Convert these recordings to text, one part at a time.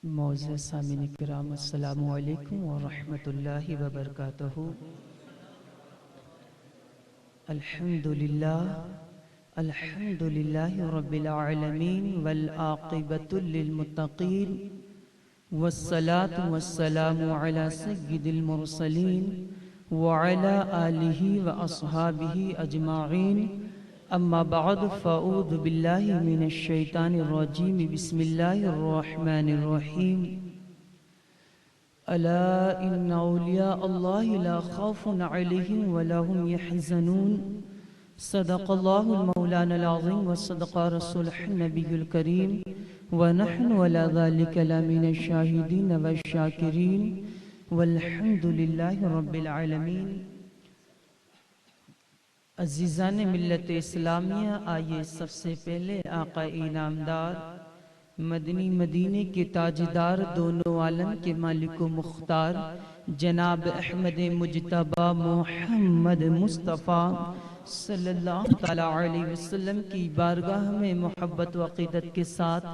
معزز سامعین کرام، السلام علیکم ورحمۃ اللہ وبرکاتہ۔ الحمد للہ رب العالمین والعاقبۃ للمتقین والصلاة والسلام علی سید المرسلین وعلی آلہ واصحابہ اجمعین، اما بعد فاعوذ باللہ من الشیطان الرجیم، بسم اللہ الرحمن الرحیم۔ الا ان اولیاء اللہ لا خوف علیہم ولا هم يحزنون، صدق اللہ المولانا العظیم وصدق رسولہ النبی الکریم، ونحن ولا ذلك لمن الشاہدین والشاکرین، والحمد للہ رب العالمین۔ عزیزان ملت اسلامیہ، آئیے سب سے پہلے آقا انعامدار مدنی مدینے کے تاجدار، دونوں عالم کے مالک و مختار جناب احمد مجتبی محمد مصطفیٰ صلی اللہ علیہ وسلم کی بارگاہ میں محبت و عقیدت کے ساتھ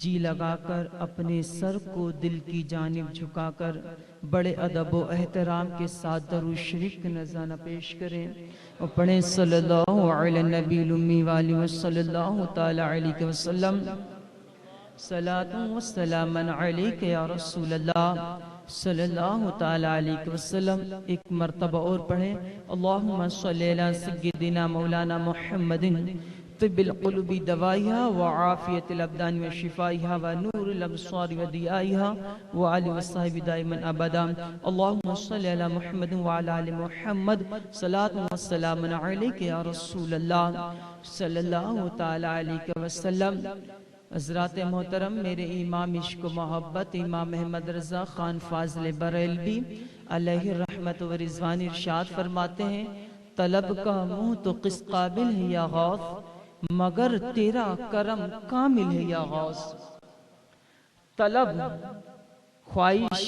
جی لگا کر اپنے سر کو دل کی جانب جھکا کر بڑے ادب و احترام کے ساتھ درود شریف کا نذرانہ پیش کریں اور پڑھیں صلی اللہ علی نبی الامی وآلہ وصلی اللہ تعالی علیہ وسلم۔ صلاۃ و سلام علیک یا رسول اللہ صلی اللہ تعالی علیہ وسلم۔ ایک مرتبہ اور پڑھیں، اللہم صلی علی سیدنا مولانا محمد طب القلوب دوائها وعافیت الابدان وشفائها ونور الابصار ودیائها وعلى وصحب دائما ابدا۔ اللهم صل على محمد وعلى آل محمد، صلاة والسلام علیک یا رسول اللہ صلی اللہ تعالی علیہ وسلم۔ حضرات محترم، میرے امام عشق و محبت امام احمد رضا خان فاضل بریلوی علیہ رحمت و رضوان ارشاد فرماتے ہیں، طلب کا منہ تو کس قابل ہے یا غوث، مگر تیرا کرم کامل ہے یا غوث۔ طلب، خواہش،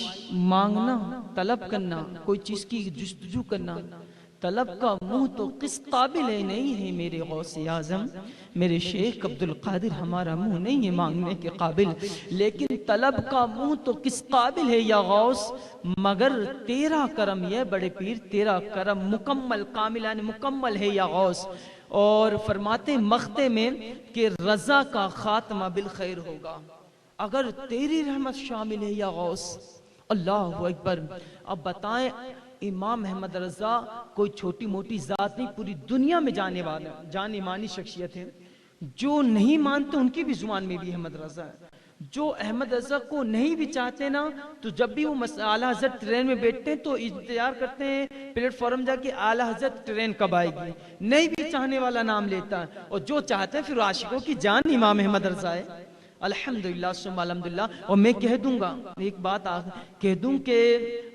مانگنا، طلب کرنا، کوئی چیز کی جستجو کرنا، طلب کا منہ تو کس قابل ہے، نہیں ہے میرے غوث اعظم میرے شیخ عبدالقادر، ہمارا منہ نہیں ہے مانگنے کے قابل، لیکن طلب کا منہ تو کس قابل ہے یا غوث، مگر تیرا کرم، یہ بڑے پیر تیرا کرم مکمل کامل یعنی مکمل ہے یا غوث۔ اور فرماتے مختے میں کہ رضا کا خاتمہ بالخیر ہوگا اگر تیری رحمت شامل ہے یا غوث۔ اللہ اکبر۔ اب بتائیں، امام احمد رضا کوئی چھوٹی موٹی ذات نہیں، پوری دنیا میں جانے مانی شخصیت ہے۔ جو نہیں مانتے ان کی بھی زبان میں بھی احمد رضا ہے۔ جو احمد رضا کو نہیں بھی چاہتے نا، تو جب بھی وہ اعلیٰ حضرت ٹرین میں بیٹھتے ہیں تو انتظار کرتے ہیں پلیٹ فارم جا کے اعلیٰ حضرت ٹرین کب آئے گی۔ نہیں بھی چاہنے والا نام لیتا ہے، اور جو چاہتے ہیں پھر عاشقوں کی جان امام احمد رضا ہے۔ الحمدللہ ثم الحمدللہ۔ اور میں کہہ دوں گا ایک بات کہہ دوں کہ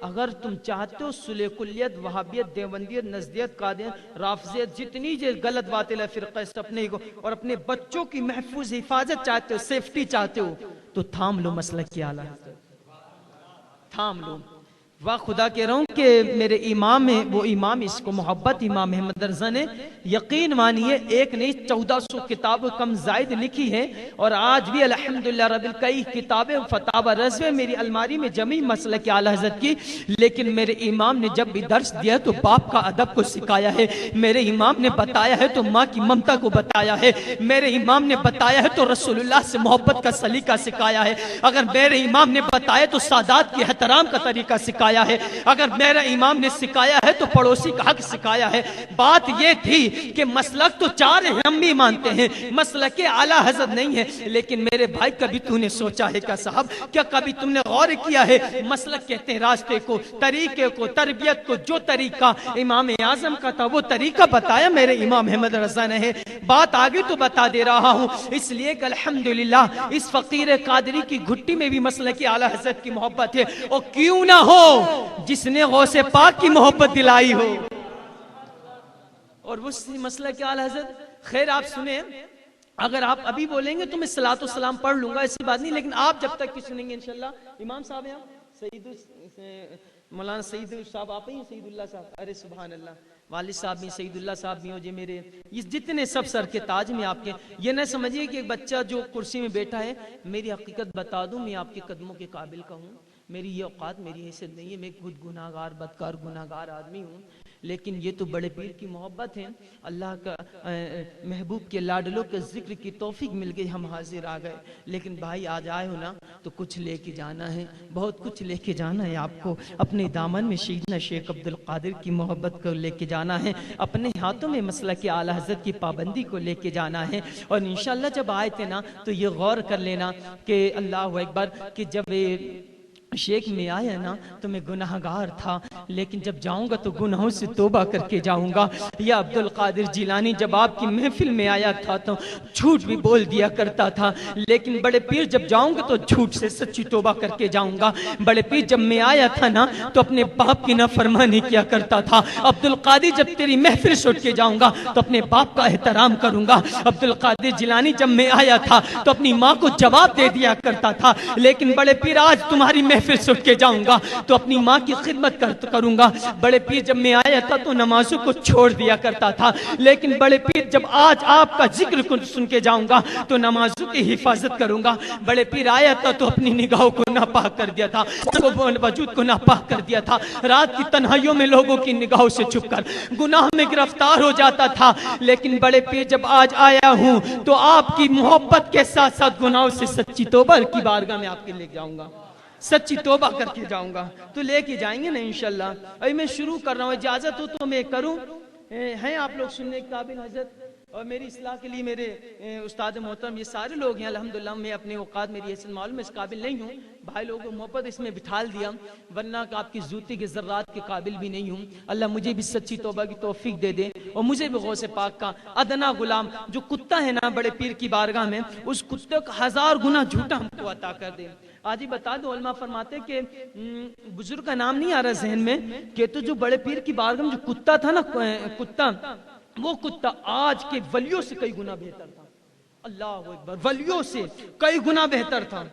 اگر تم چاہتے ہو صلح کلیت، وہابیت، دیوبندیت، نزدیت، قادیانیت، رافضیت، جتنی غلط باطل ہے فرقہ اپنے کو اور اپنے بچوں کی محفوظ حفاظت چاہتے ہو، سیفٹی چاہتے ہو، تو تھام لو مسلک کی اعلیٰ حضرت، تھام لو۔ واہ خدا کہہ رہا ہوں کہ میرے امام ہے، وہ امام اس کو محبت امام احمد رضا نے یقین مانیے ایک نہیں 1400 کتاب کم زائد لکھی ہے، اور آج بھی الحمدللہ رب کئی کتابیں فتاوی رضوے میری الماری میں جمی مسلک اعلیٰ حضرت کی، لیکن میرے امام نے جب بھی درس دیا تو باپ کا ادب کو سکھایا ہے، میرے امام نے بتایا ہے تو ماں کی ممتا کو بتایا ہے، میرے امام نے بتایا ہے تو رسول اللہ سے محبت کا سلیقہ سکھایا ہے، اگر میرے امام نے بتایا تو سادات کے احترام کا طریقہ سکھایا ہے، اگر میرا امام نے سکھایا ہے تو پڑوسی کا حق سکھایا ہے۔ بات یہ تھی کہ مسلک تو چار ہیں، ہم بھی مانتے ہیں، مسلک اعلیٰ حضرت نہیں ہے، لیکن میرے بھائی کبھی تو نے سوچا ہے کیا صاحب، کیا کبھی تم نے غور کیا ہے؟ مسلک کہتے ہیں راستے کو، طریقے کو، تربیت کو، جو طریقہ امام اعظم کا تھا وہ طریقہ بتایا میرے امام احمد رضا نے ہے۔ بات آگے تو بتا دے رہا ہوں اس لیے کہ الحمدللہ اس فقیر قادری کی گھٹی میں بھی مسلک اعلیٰ حضرت کی محبت ہے، اور کیوں نہ ہو جس نے غوث پاک کی محبت دلائی ہو، اور وہ مسلک اعلیٰ حضرت۔ خیر آپ سنیں، اگر آپ ابھی بولیں گے تو میں صلاۃ و سلام پڑھ لوں گا، ایسی بات نہیں، لیکن آپ جب تک کی سنیں گے انشاءاللہ۔ امام صاحب ہیں، مولانا سعید صاحب آپ ہی ہیں، سعید اللہ صاحب، ارے سبحان اللہ، والد صاحب بھی، سعید اللہ صاحب بھی ہو جی میرے، یہ جتنے سب سر کے تاج میں آپ کے، یہ نہ سمجھیے کہ ایک بچہ جو کرسی میں بیٹھا ہے، میری حقیقت بتا دوں، میں آپ کے قدموں کے قابل کا ہوں، میری یہ اوقات، میری حیثیت نہیں ہے، میں خود گناہگار بدکار گناہگار آدمی ہوں، لیکن یہ تو بڑے پیر کی محبت ہے، اللہ کا محبوب کے لاڈلوں کے ذکر کی توفیق مل گئی، ہم حاضر آ گئے، لیکن بھائی آج آئے ہو نا تو کچھ لے کے جانا ہے، بہت کچھ لے کے جانا ہے آپ کو، اپنے دامن میں سیدنا شیخ عبدالقادر کی محبت کو لے کے جانا ہے، اپنے ہاتھوں میں مسلک اعلی حضرت کی پابندی کو لے کے جانا ہے، اور انشاءاللہ جب آئے تھے نا تو یہ غور کر لینا کہ اللہ اکبر، کہ جب شیخ میں آیا نا تو میں گناہگار تھا، لیکن جب جاؤں گا تو گناہوں سے توبہ کر کے جاؤں گا۔ یا عبدالقادر جیلانی جب آپ کی محفل میں آیا تھا تو جھوٹ بھی بول دیا کرتا تھا، لیکن بڑے پیر جب جاؤں گا تو جھوٹ سے سچی توبہ کر کے جاؤں گا۔ بڑے پیر جب میں آیا تھا نا تو اپنے باپ کی نافرمانی کیا کرتا تھا۔ عبدالقادر جب تیری محفل سے اٹھ کے جاؤں گا تو اپنے باپ کا احترام کروں گا۔ عبدالقادر جیلانی جب میں آیا تھا تو اپنی ماں کو جواب دے دیا کرتا تھا، لیکن بڑے پیر آج تمہاری محفل سے اٹھ کے جاؤں گا تو اپنی ماں کی خدمت کروں گا۔ بڑے پیر جب میں آیا تھا تو نمازوں کو چھوڑ دیا کرتا تھا، لیکن بڑے پیر جب آج آپ کا ذکر سن کے جاؤں گا تو نمازوں کی حفاظت کروں گا۔ بڑے پیر آیا تھا تو اپنی نگاہوں کو ناپاک کر دیا تھا، وجود کو ناپاک کر دیا تھا، رات کی تنہائیوں میں لوگوں کی نگاہوں سے چھپ کر گناہ میں گرفتار ہو جاتا تھا، لیکن بڑے پیر جب آج آیا ہوں تو آپ کی محبت کے ساتھ ساتھ گناہوں سے سچی توبہ کی بارگاہ میں آپ کے لے جاؤں گا، سچی توبہ کر کے جاؤں گا، تو لے کے جائیں گے نا انشاءاللہ۔ ابھی میں شروع کر رہا ہوں، اجازت ہو تو میں کروں، ہیں آپ لوگ سننے کے قابل حضرت، اور میری اصلاح کے لیے میرے استاد محترم یہ سارے لوگ ہیں الحمدللہ، میں اپنے اوقات میری حیثیت معلوم اس قابل نہیں ہوں، بھائی لوگوں کو محبت اس میں بٹھال دیا، ورنہ کہ آپ کی زوتی کے ذرات کے قابل بھی نہیں ہوں۔ اللہ مجھے بھی سچی توبہ کی توفیق دے دے، اور مجھے بھی غوث پاک کا ادنا غلام جو کتا ہے نا بڑے پیر کی بارگاہ میں، اس کتے کا 1000 گنا جھوٹا ہم کو عطا کر دے۔ آج ہی بتا دو، علماء فرماتے کہ بزرگ کا نام نہیں آ رہا ذہن میں، کہ تو جو بڑے پیر کی بارگاہ میں جو کتا تھا نا، کتا، وہ کتا آج کے ولیوں سے کئی گنا بہتر تھا۔ اللہ اکبر، ولیوں سے کئی گنا بہتر تھا۔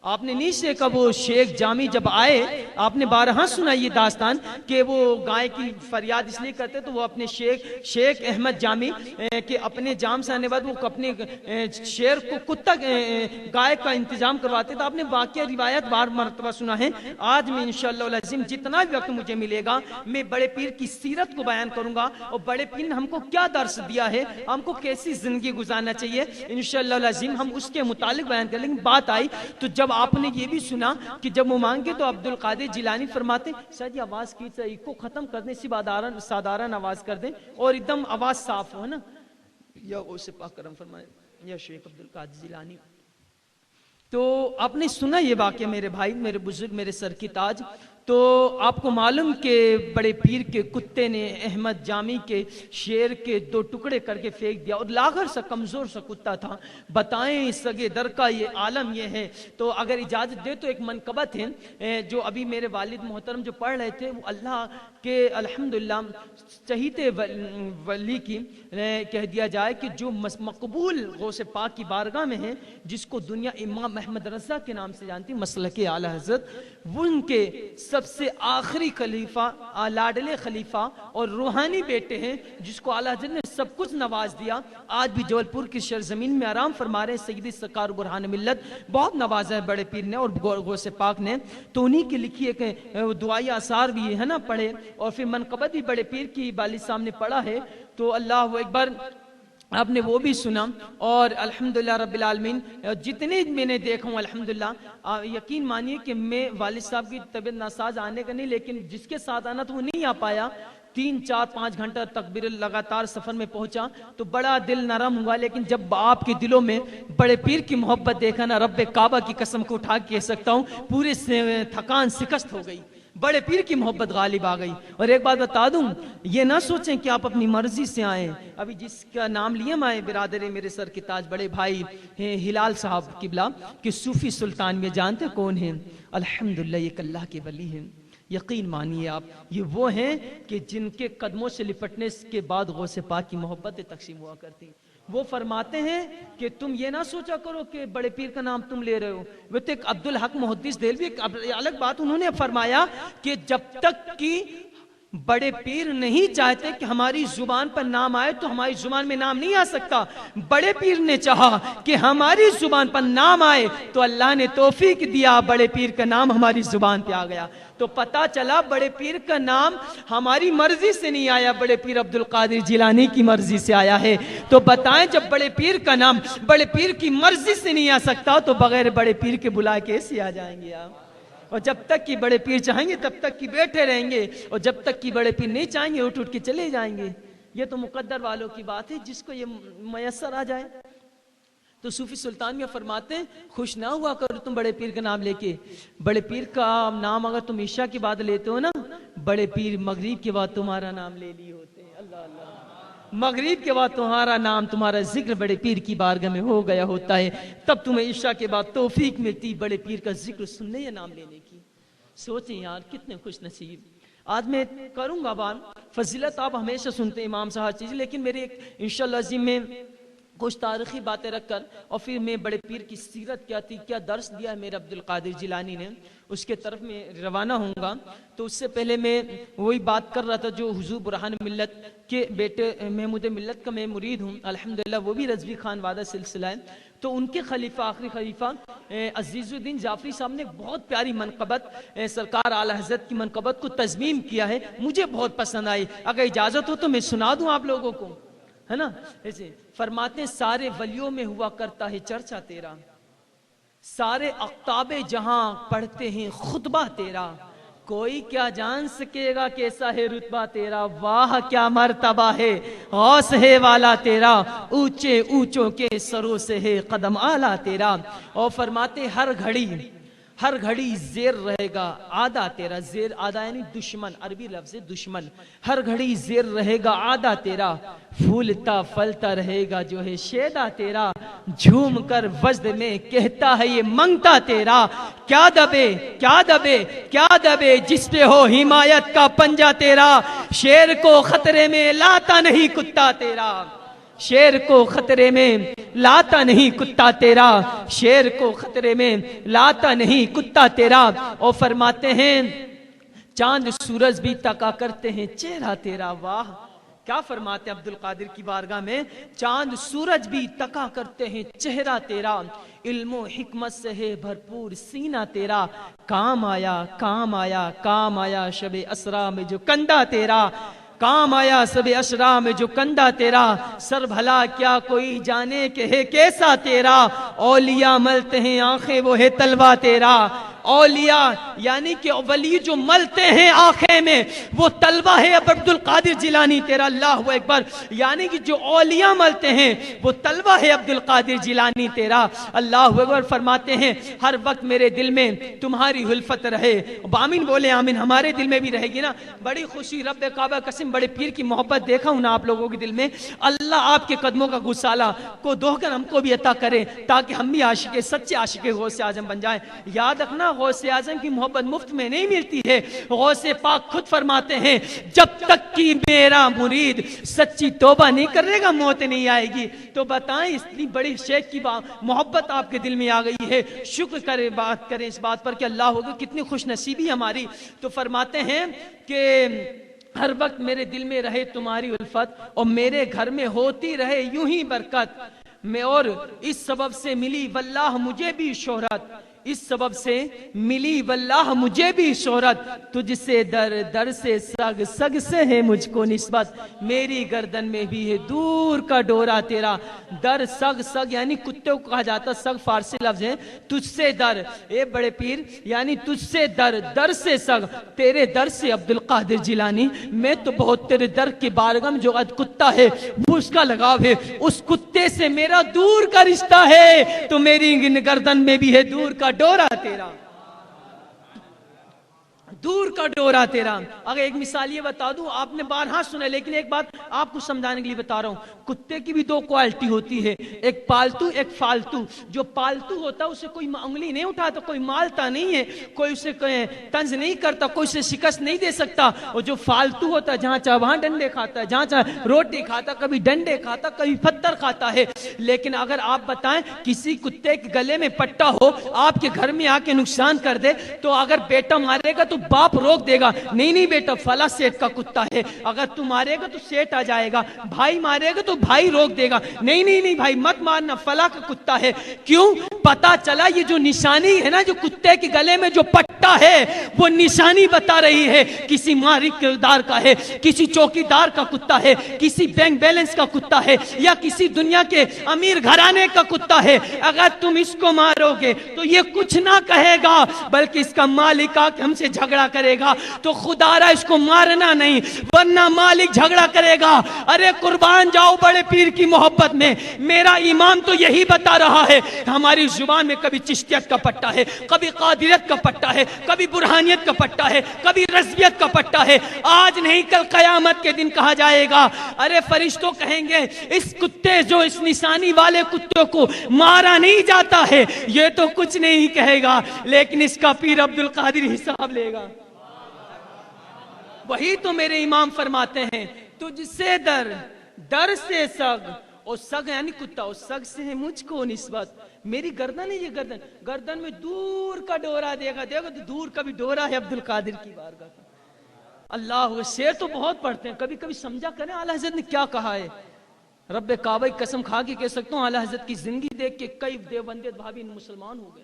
آپ نے نہیں سے کب وہ شیخ جامی جب آئے، آپ نے بارہا سنا یہ داستان کہ وہ گائے کی فریاد اس لیے کرتے تو وہ اپنے شیخ احمد جامی کہ اپنے جام سے آنے بعد وہ اپنے شیر کو کتا گائے کا انتظام کرواتے تھے۔ آپ نے واقعہ روایت بار مرتبہ سنا ہے۔ آج میں انشاءاللہ العظیم جتنا بھی وقت مجھے ملے گا میں بڑے پیر کی سیرت کو بیان کروں گا، اور بڑے پیر نے ہم کو کیا درس دیا ہے، ہم کو کیسی زندگی گزارنا چاہیے، انشاءاللہ العظیم ہم اس کے متعلق بیان کریں گے۔ بات آئی تو جب آپ نے یہ بھی سنا کہ جب وہ مانگے تو عبدالقادر جیلانی فرماتے سر جی آواز کی چاہیے کو ختم کر دیں، سادارن آواز کر دیں اور ایک دم آواز صاف ہو نا، یا اسے پاک کرم فرمائے یا شیخ عبدالقادر جیلانی۔ تو آپ نے سنا یہ واقعہ میرے بھائی، میرے بزرگ، میرے سر کی تاج، تو آپ کو معلوم کہ بڑے پیر کے کتے نے احمد جامی کے شیر کے 2 ٹکڑے کر کے پھینک دیا، اور لاغر سا کمزور سا کتا تھا۔ بتائیں سگے در کا یہ عالم یہ ہے۔ تو اگر اجازت دے تو ایک منقبت ہے جو ابھی میرے والد محترم جو پڑھ رہے تھے، وہ اللہ کے الحمدللہ چہیتے ولی کی کہہ دیا جائے کہ جو مقبول غوث پاک کی بارگاہ میں ہیں، جس کو دنیا امام احمد رضا کے نام سے جانتی، مسلک اعلی حضرت، وہ ان کے سب سے آخری خلیفہ، لاڈلے خلیفہ اور روحانی بیٹے ہیں، جس کو اعلی حضرت نے سب کچھ نواز دیا۔ آج بھی جبل پور کی سرزمین میں آرام فرما رہے سیدی سرکار برہان ملت، بہت نوازا ہے بڑے پیر نے اور غوث پاک نے۔ تو انہی کی لکھی ایک دعائی آثار بھی ہے نا پڑھے، اور پھر منقبت بھی بڑے پیر کی والد صاحب نے پڑھا ہے، تو اللہ اکبر آپ نے وہ بھی سنا۔ اور الحمدللہ رب العالمین جتنے میں نے دیکھا ہوں الحمدللہ، یقین مانیے کہ میں والد صاحب کی طبیعت ناساز آنے کا نہیں، لیکن جس کے ساتھ آنا تو وہ نہیں آ پایا، 3 4 5 گھنٹہ تکبیر لگاتار سفر میں پہنچا تو بڑا دل نرم ہوا، لیکن جب آپ کے دلوں میں بڑے پیر کی محبت دیکھا نا، رب کعبہ کی قسم کو اٹھا کے کہہ سکتا ہوں پورے تھکان شکست ہو گئی، بڑے پیر کی محبت غالب آ گئی۔ اور ایک بات بتا دوں، یہ نہ سوچیں کہ آپ اپنی مرضی سے آئیں۔ ابھی جس کا نام لیے میں برادر میرے سر کے تاج بڑے بھائی ہلال صاحب قبلہ کہ صوفی سلطان میں جانتے کون ہیں؟ الحمدللہ ایک اللہ کے ولی ہیں۔ یقین مانیے آپ، یہ وہ ہیں کہ جن کے قدموں سے لپٹنے کے بعد غوث پاک کی محبتیں تقسیم ہوا کرتی۔ وہ فرماتے ہیں کہ تم یہ نہ سوچا کرو کہ بڑے پیر کا نام تم لے رہے ہو۔ وہ تو ایک عبدالحق محدث دہلوی ایک الگ بات انہوں نے فرمایا کہ جب تک کہ بڑے پیر نہیں چاہتے کہ ہماری زبان پر نام آئے تو ہماری زبان میں نام نہیں آ سکتا. بڑے پیر نے چاہا کہ ہماری زبان پر نام آئے تو اللہ نے توفیق دیا, بڑے پیر کا نام ہماری زبان پہ آ گیا. تو پتا چلا بڑے پیر کا نام ہماری مرضی سے نہیں آیا, بڑے پیر عبد القادر جیلانی کی مرضی سے آیا ہے. تو بتائیں جب بڑے پیر کا نام بڑے پیر کی مرضی سے نہیں آ سکتا تو بغیر بڑے پیر کے بلائے کیسے آ جائیں گے آپ؟ اور جب تک کہ بڑے پیر چاہیں گے تب تک کہ بیٹھے رہیں گے, اور جب تک کہ بڑے پیر نہیں چاہیں گے اٹھ کے چلے جائیں گے. یہ تو مقدر والوں کی بات ہے, جس کو یہ میسر آ جائے. تو صوفی سلطان میں فرماتے ہیں خوش نہ ہوا کرو تم بڑے پیر کا نام لے کے. بڑے پیر کا نام اگر تم عشاء کے بعد لیتے ہو نا, بڑے پیر مغرب کے بعد تمہارا نام لے لیے ہوتے ہیں. اللہ اللہ, مغرب کے بعد تمہارا نام تمہارا ذکر بڑے پیر کی بارگاہ میں ہو گیا ہوتا ہے. تب تمہیں عشاء کے بعد توفیق ملتی بڑے پیر کا ذکر سننے یا نام لینے کی. سوچیں یار کتنے خوش نصیب. آج میں کروں گا بات, فضیلت آپ ہمیشہ سنتے ہیں امام صاحب چیز, لیکن میرے ایک انشاءاللہ عظیم میں کچھ تاریخی باتیں رکھ کر اور پھر میں بڑے پیر کی سیرت کیا تھی, کیا درس دیا ہے میرے عبد القادر جیلانی نے, اس کے طرف میں روانہ ہوں گا. تو اس سے پہلے میں وہی بات کر رہا تھا جو حضور برہان ملت کے بیٹے محمود ملت کا میں مرید ہوں الحمدللہ, وہ بھی رضوی خان وعدہ سلسلہ ہے. تو ان کے خلیفہ آخری خلیفہ عزیز الدین جعفری صاحب نے بہت پیاری منقبت سرکار اعلی حضرت کی منقبت کو تضمین کیا ہے, مجھے بہت پسند آئی. اگر اجازت ہو تو میں سنا دوں آپ لوگوں کو, ہے نا. ایسے فرماتے ہیں سارے ولیوں میں ہوا کرتا ہے چرچا تیرا, سارے اقطاب جہاں پڑھتے ہیں خطبہ تیرا, کوئی کیا جان سکے گا کیسا ہے رتبہ تیرا, واہ کیا مرتبہ ہے غوث ہے والا تیرا, اونچے اونچوں کے سروں سے ہے قدم اعلیٰ تیرا. اور فرماتے ہر گھڑی زیر رہے گا آدھا تیرا, زیر آدھا یعنی دشمن, عربی لفظ ہے دشمن. ہر گھڑی زیر رہے گا آدھا تیرا, پھولتا پھلتا رہے گا جو ہے شیدا تیرا, جھوم کر وجد میں کہتا ہے یہ منگتا تیرا. کیا دبے کیا دبے کیا دبے جس پہ ہو حمایت کا پنجہ تیرا, شیر کو خطرے میں لاتا نہیں کتا تیرا, شیر کو خطرے میں لاتا نہیں کتا تیرا, شیر کو خطرے میں لاتا نہیں کتا تیرا. اور فرماتے ہیں چاند سورج بھی تکا کرتے ہیں چہرہ تیرا, واہ کیا فرماتے ہیں عبد القادر کی بارگاہ میں, چاند سورج بھی تکا کرتے ہیں چہرہ تیرا, علم و حکمت سے ہے بھرپور سینہ تیرا, کام آیا کام آیا کام آیا شب اسرا میں جو کندھا تیرا, کام آیا سب اشرا میں جو کندھا تیرا, سر بھلا کیا کوئی جانے کہ ہے کیسا تیرا, اولیاء ملتے ہیں آنکھیں وہ ہے تلوا تیرا. اولیاء یعنی کہ ولی جو ملتے ہیں آنکھیں میں وہ تلوا ہے عبد القادر جیلانی تیرا. اللہ اکبر, یعنی کہ جو اولیاء ملتے ہیں وہ تلوا ہے عبد القادر جیلانی تیرا. اللہ اکبر. فرماتے ہیں ہر وقت میرے دل میں تمہاری الفت رہے, آمین بولے آمین, ہمارے دل میں بھی رہے گی نا. بڑی خوشی رب کعبہ قسم بڑے پیر کی محبت دیکھا ہوں نا آپ لوگوں کے دل میں, اللہ آپ کے قدموں کا گسالہ کو دو کر ہم کو بھی عطا کرے تاکہ ہم بھی عاشق سچے عاشق غوث اعظم بن جائیں. یاد رکھنا غوث اعظم کی محبت مفت میں نہیں ملتی ہے. غوث پاک خود فرماتے ہیں جب تک کہ میرا مرید سچی توبہ نہیں کرے گا موت نہیں آئے گی. تو بتائیں اتنی بڑی شیخ کی محبت آپ کے دل میں آ گئی ہے, شکر کرے بات کریں اس بات پر کہ اللہ ہوگا کتنی خوش نصیبی ہماری. تو فرماتے ہیں کہ ہر وقت میرے دل میں رہے تمہاری الفت اور میرے گھر میں ہوتی رہے یوں ہی برکت, میں اور اس سبب سے ملی واللہ مجھے بھی شہرت, اس سبب سے ملی واللہ مجھے بھی شہرت, تجھ سے در در سے سگ سگ سے ہے مجھ کو نسبت, میری گردن میں بھی ہے دور کا ڈورا تیرا. در سگ سگ یعنی کتے کو کہا جاتا, سگ فارسی لفظ ہے. تجھ سے در اے بڑے پیر یعنی تجھ سے در در سے سگ, تیرے در سے عبد القادر جیلانی, میں تو بہت تیرے در کے بارگاہ میں جو کتا ہے وہ اس کا لگاؤ ہے, اس کتے سے میرا دور کا رشتہ ہے, تو میری گردن میں بھی ہے دور کا ڈورا تیرا, دور کا ڈورا تیرا. اگر ایک مثال یہ بتا دوں, آپ نے بارہا سنا لیکن ایک بات آپ کو سمجھانے کے لیے بتا رہا ہوں. کتے کی بھی دو کوالٹی ہوتی ہے, ایک پالتو ایک فالتو. جو پالتو ہوتا ہے اسے کوئی انگلی نہیں اٹھاتا, کوئی مالتا نہیں ہے, کوئی اسے طنز نہیں کرتا, کوئی اسے شکست نہیں دے سکتا. اور جو فالتو ہوتا ہے جہاں چاہے وہاں ڈنڈے کھاتا ہے, جہاں چاہے روٹی کھاتا, کبھی ڈنڈے کھاتا کبھی پتھر کھاتا ہے. لیکن اگر آپ بتائیں کسی کتے کے گلے میں پٹا ہو آپ کے گھر میں آ کے نقصان کر دے, تو اگر بیٹا مارے گا تو تو باپ روک دے گا, نہیں نہیں بیٹا فلاں سیٹ کا کتا ہے, اگر تم مارے گا تو سیٹ آ جائے گا, بھائی مارے گا تو بھائی روک دے گا, نہیں نہیں نہیں بھائی مت مارنا فلاں کا کتا ہے. کیوں؟ پتا چلا یہ جو نشانی ہے نا, جو کتے کے گلے میں جو پٹا ہے وہ نشانی بتا رہی ہے کسی مالک کردار کا ہے, کسی چوکیدار کا کتا ہے, کسی بینک بیلنس کا کتا ہے, یا کسی دنیا کے امیر گھرانے کا کتا ہے. اگر تم اس کو مارو گے تو یہ کچھ نہ کہے گا, بلکہ اس کا مالک آ کے ہم سے جھگڑا کرے گا. تو خدا را اس کو مارنا نہیں, ورنہ مالک جھگڑا کرے گا. ارے قربان جاؤ بڑے پیر کی محبت میں, میرا امام تو یہی بتا رہا ہے. ہماری زبان میں کبھی چشتیت کا پٹا ہے, کبھی قادریت کا پٹا ہے, کبھی برہانیت کا پٹا ہے, کبھی رضویت کا پٹا ہے. آج نہیں کل قیامت کے دن کہا جائے گا, ارے فرشتوں کہیں گے اس کتے جو اس نشانی والے کتوں کو مارا نہیں جاتا ہے یہ تو کچھ نہیں کہے گا, لیکن اس کا پیر عبد القادر حساب لے گا. وہی تو میرے امام فرماتے ہیں, تجھ سے در در سے سگ, اور سگ یعنی کتا, اور سگ سے ہے مجھ کو نسبت. میری گردن ہے, یہ گردن, گردن میں دور کا ڈورا دے گا, دیکھو تو دور کا بھی ڈورا ہے عبد القادر کی بارگاہ کا. اللہ, شعر تو بہت پڑھتے ہیں, کبھی کبھی سمجھا کریں اعلیٰ حضرت نے کیا کہا ہے. رب کعبہ کی قسم کھا کے کہہ سکتا ہوں اعلیٰ حضرت کی زندگی دیکھ کے کئی دیوبندی بھابی مسلمان ہو گئے.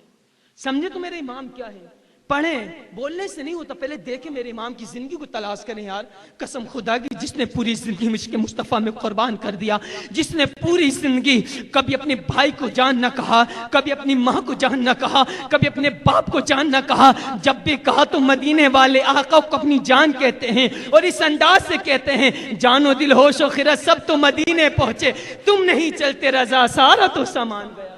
سمجھے تو میرے امام کیا ہے. پڑھیں, بولنے سے نہیں ہوتا, پہلے دیکھیں میرے امام کی زندگی کو تلاش کریں یار. قسم خدا کی, جس نے پوری زندگی مشک مصطفیٰ میں قربان کر دیا, جس نے پوری زندگی کبھی اپنے بھائی کو جان نہ کہا, کبھی اپنی ماں کو جان نہ کہا, کبھی اپنے باپ کو جان نہ کہا, جب بھی کہا تو مدینے والے آقا کو اپنی جان کہتے ہیں, اور اس انداز سے کہتے ہیں جان و دل ہوش و خرد سب تو مدینے پہنچے, تم نہیں چلتے رضا سارا تو سامان گیا.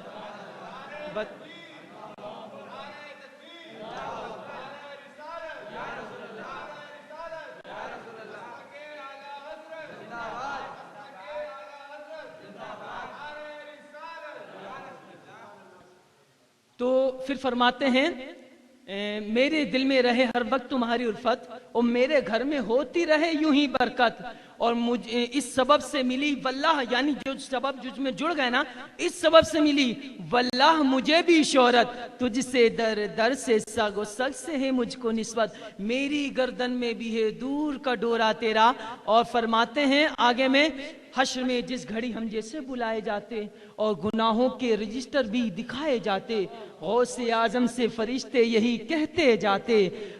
تو پھر فرماتے ہیں میرے دل میں رہے ہر وقت تمہاری الفت, اور میرے گھر میں ہوتی رہے یوں ہی برکت, اور مجھے اس سبب سے ملی واللہ, یعنی جو سبب جس میں جڑ گئے نا, اس سبب سے ملی واللہ مجھے بھی شہرت. تجھ سے در در سے سگ, و سگ سے ہے مجھ کو نسبت, میری گردن میں بھی ہے دور کا ڈورا تیرا. اور فرماتے ہیں آگے میں, حشر میں جس گھڑی ہم جیسے بلائے جاتے, اور گناہوں کے رجسٹر بھی دکھائے جاتے, غوث اعظم سے فرشتے یہی کہتے جاتے.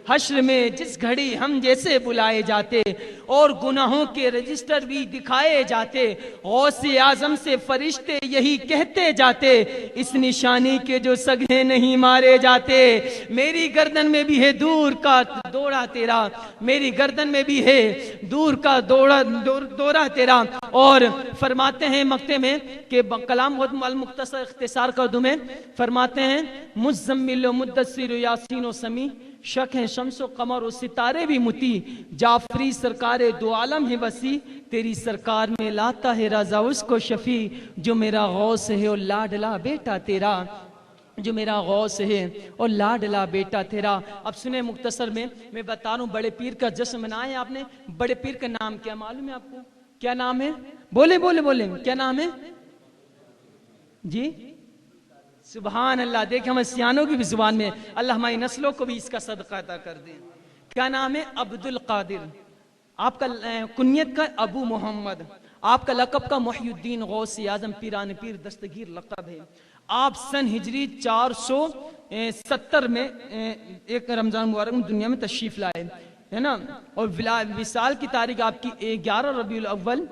حشر میں جس گھڑی ہم جیسے بلائے جاتے, اور گناہوں کے رجسٹر بھی دکھائے جاتے, غوث اعظم سے فرشتے یہی کہتے جاتے, اس نشانی کے جو سگے نہیں مارے جاتے. میری گردن میں بھی ہے دور کا دوڑا تیرا, میری گردن میں بھی ہے دور کا دورا تیرا. اور فرماتے ہیں مقطع میں کہ کلام بہت مختصر اختصار کر دوں میں, فرماتے ہیں مزمل و مدثر و یاسین و سمی, شک ہیں شمس و قمر و ستارے بھی متی, جعفری سرکار دو عالم ہے وسیع, تیری سرکار میں لاتا ہے رضا اس کو شفیع, جو میرا غوث ہے اور لاڈلا بیٹا تیرا, جو میرا غوث ہے اور لاڈلا بیٹا تیرا. اب سنیں مختصر میں بتا رہا ہوں, بڑے پیر کا جشن منایا ہے آپ نے. بڑے پیر کا نام کیا معلوم ہے آپ کو؟ کیا نام ہے؟ بولے بولے بولے, کیا نام ہے جی؟ سبحان اللہ, دیکھیں ہمیں سیانوں کی بھی زبان میں, اللہ ہماری نسلوں کو بھی اس کا صدقہ عطا کر دیں. کیا نام ہے؟ عبد القادر. آپ کا کنیت کا ابو محمد, آپ کا لقب کا محی الدین غوث اعظم پیران پیر دستگیر لقب ہے. آپ سن ہجری 470 میں ایک رمضان مبارک میں دنیا میں تشریف لائے ہے نا, اور وصال کی تاریخ آپ کی 11 ربیع الاول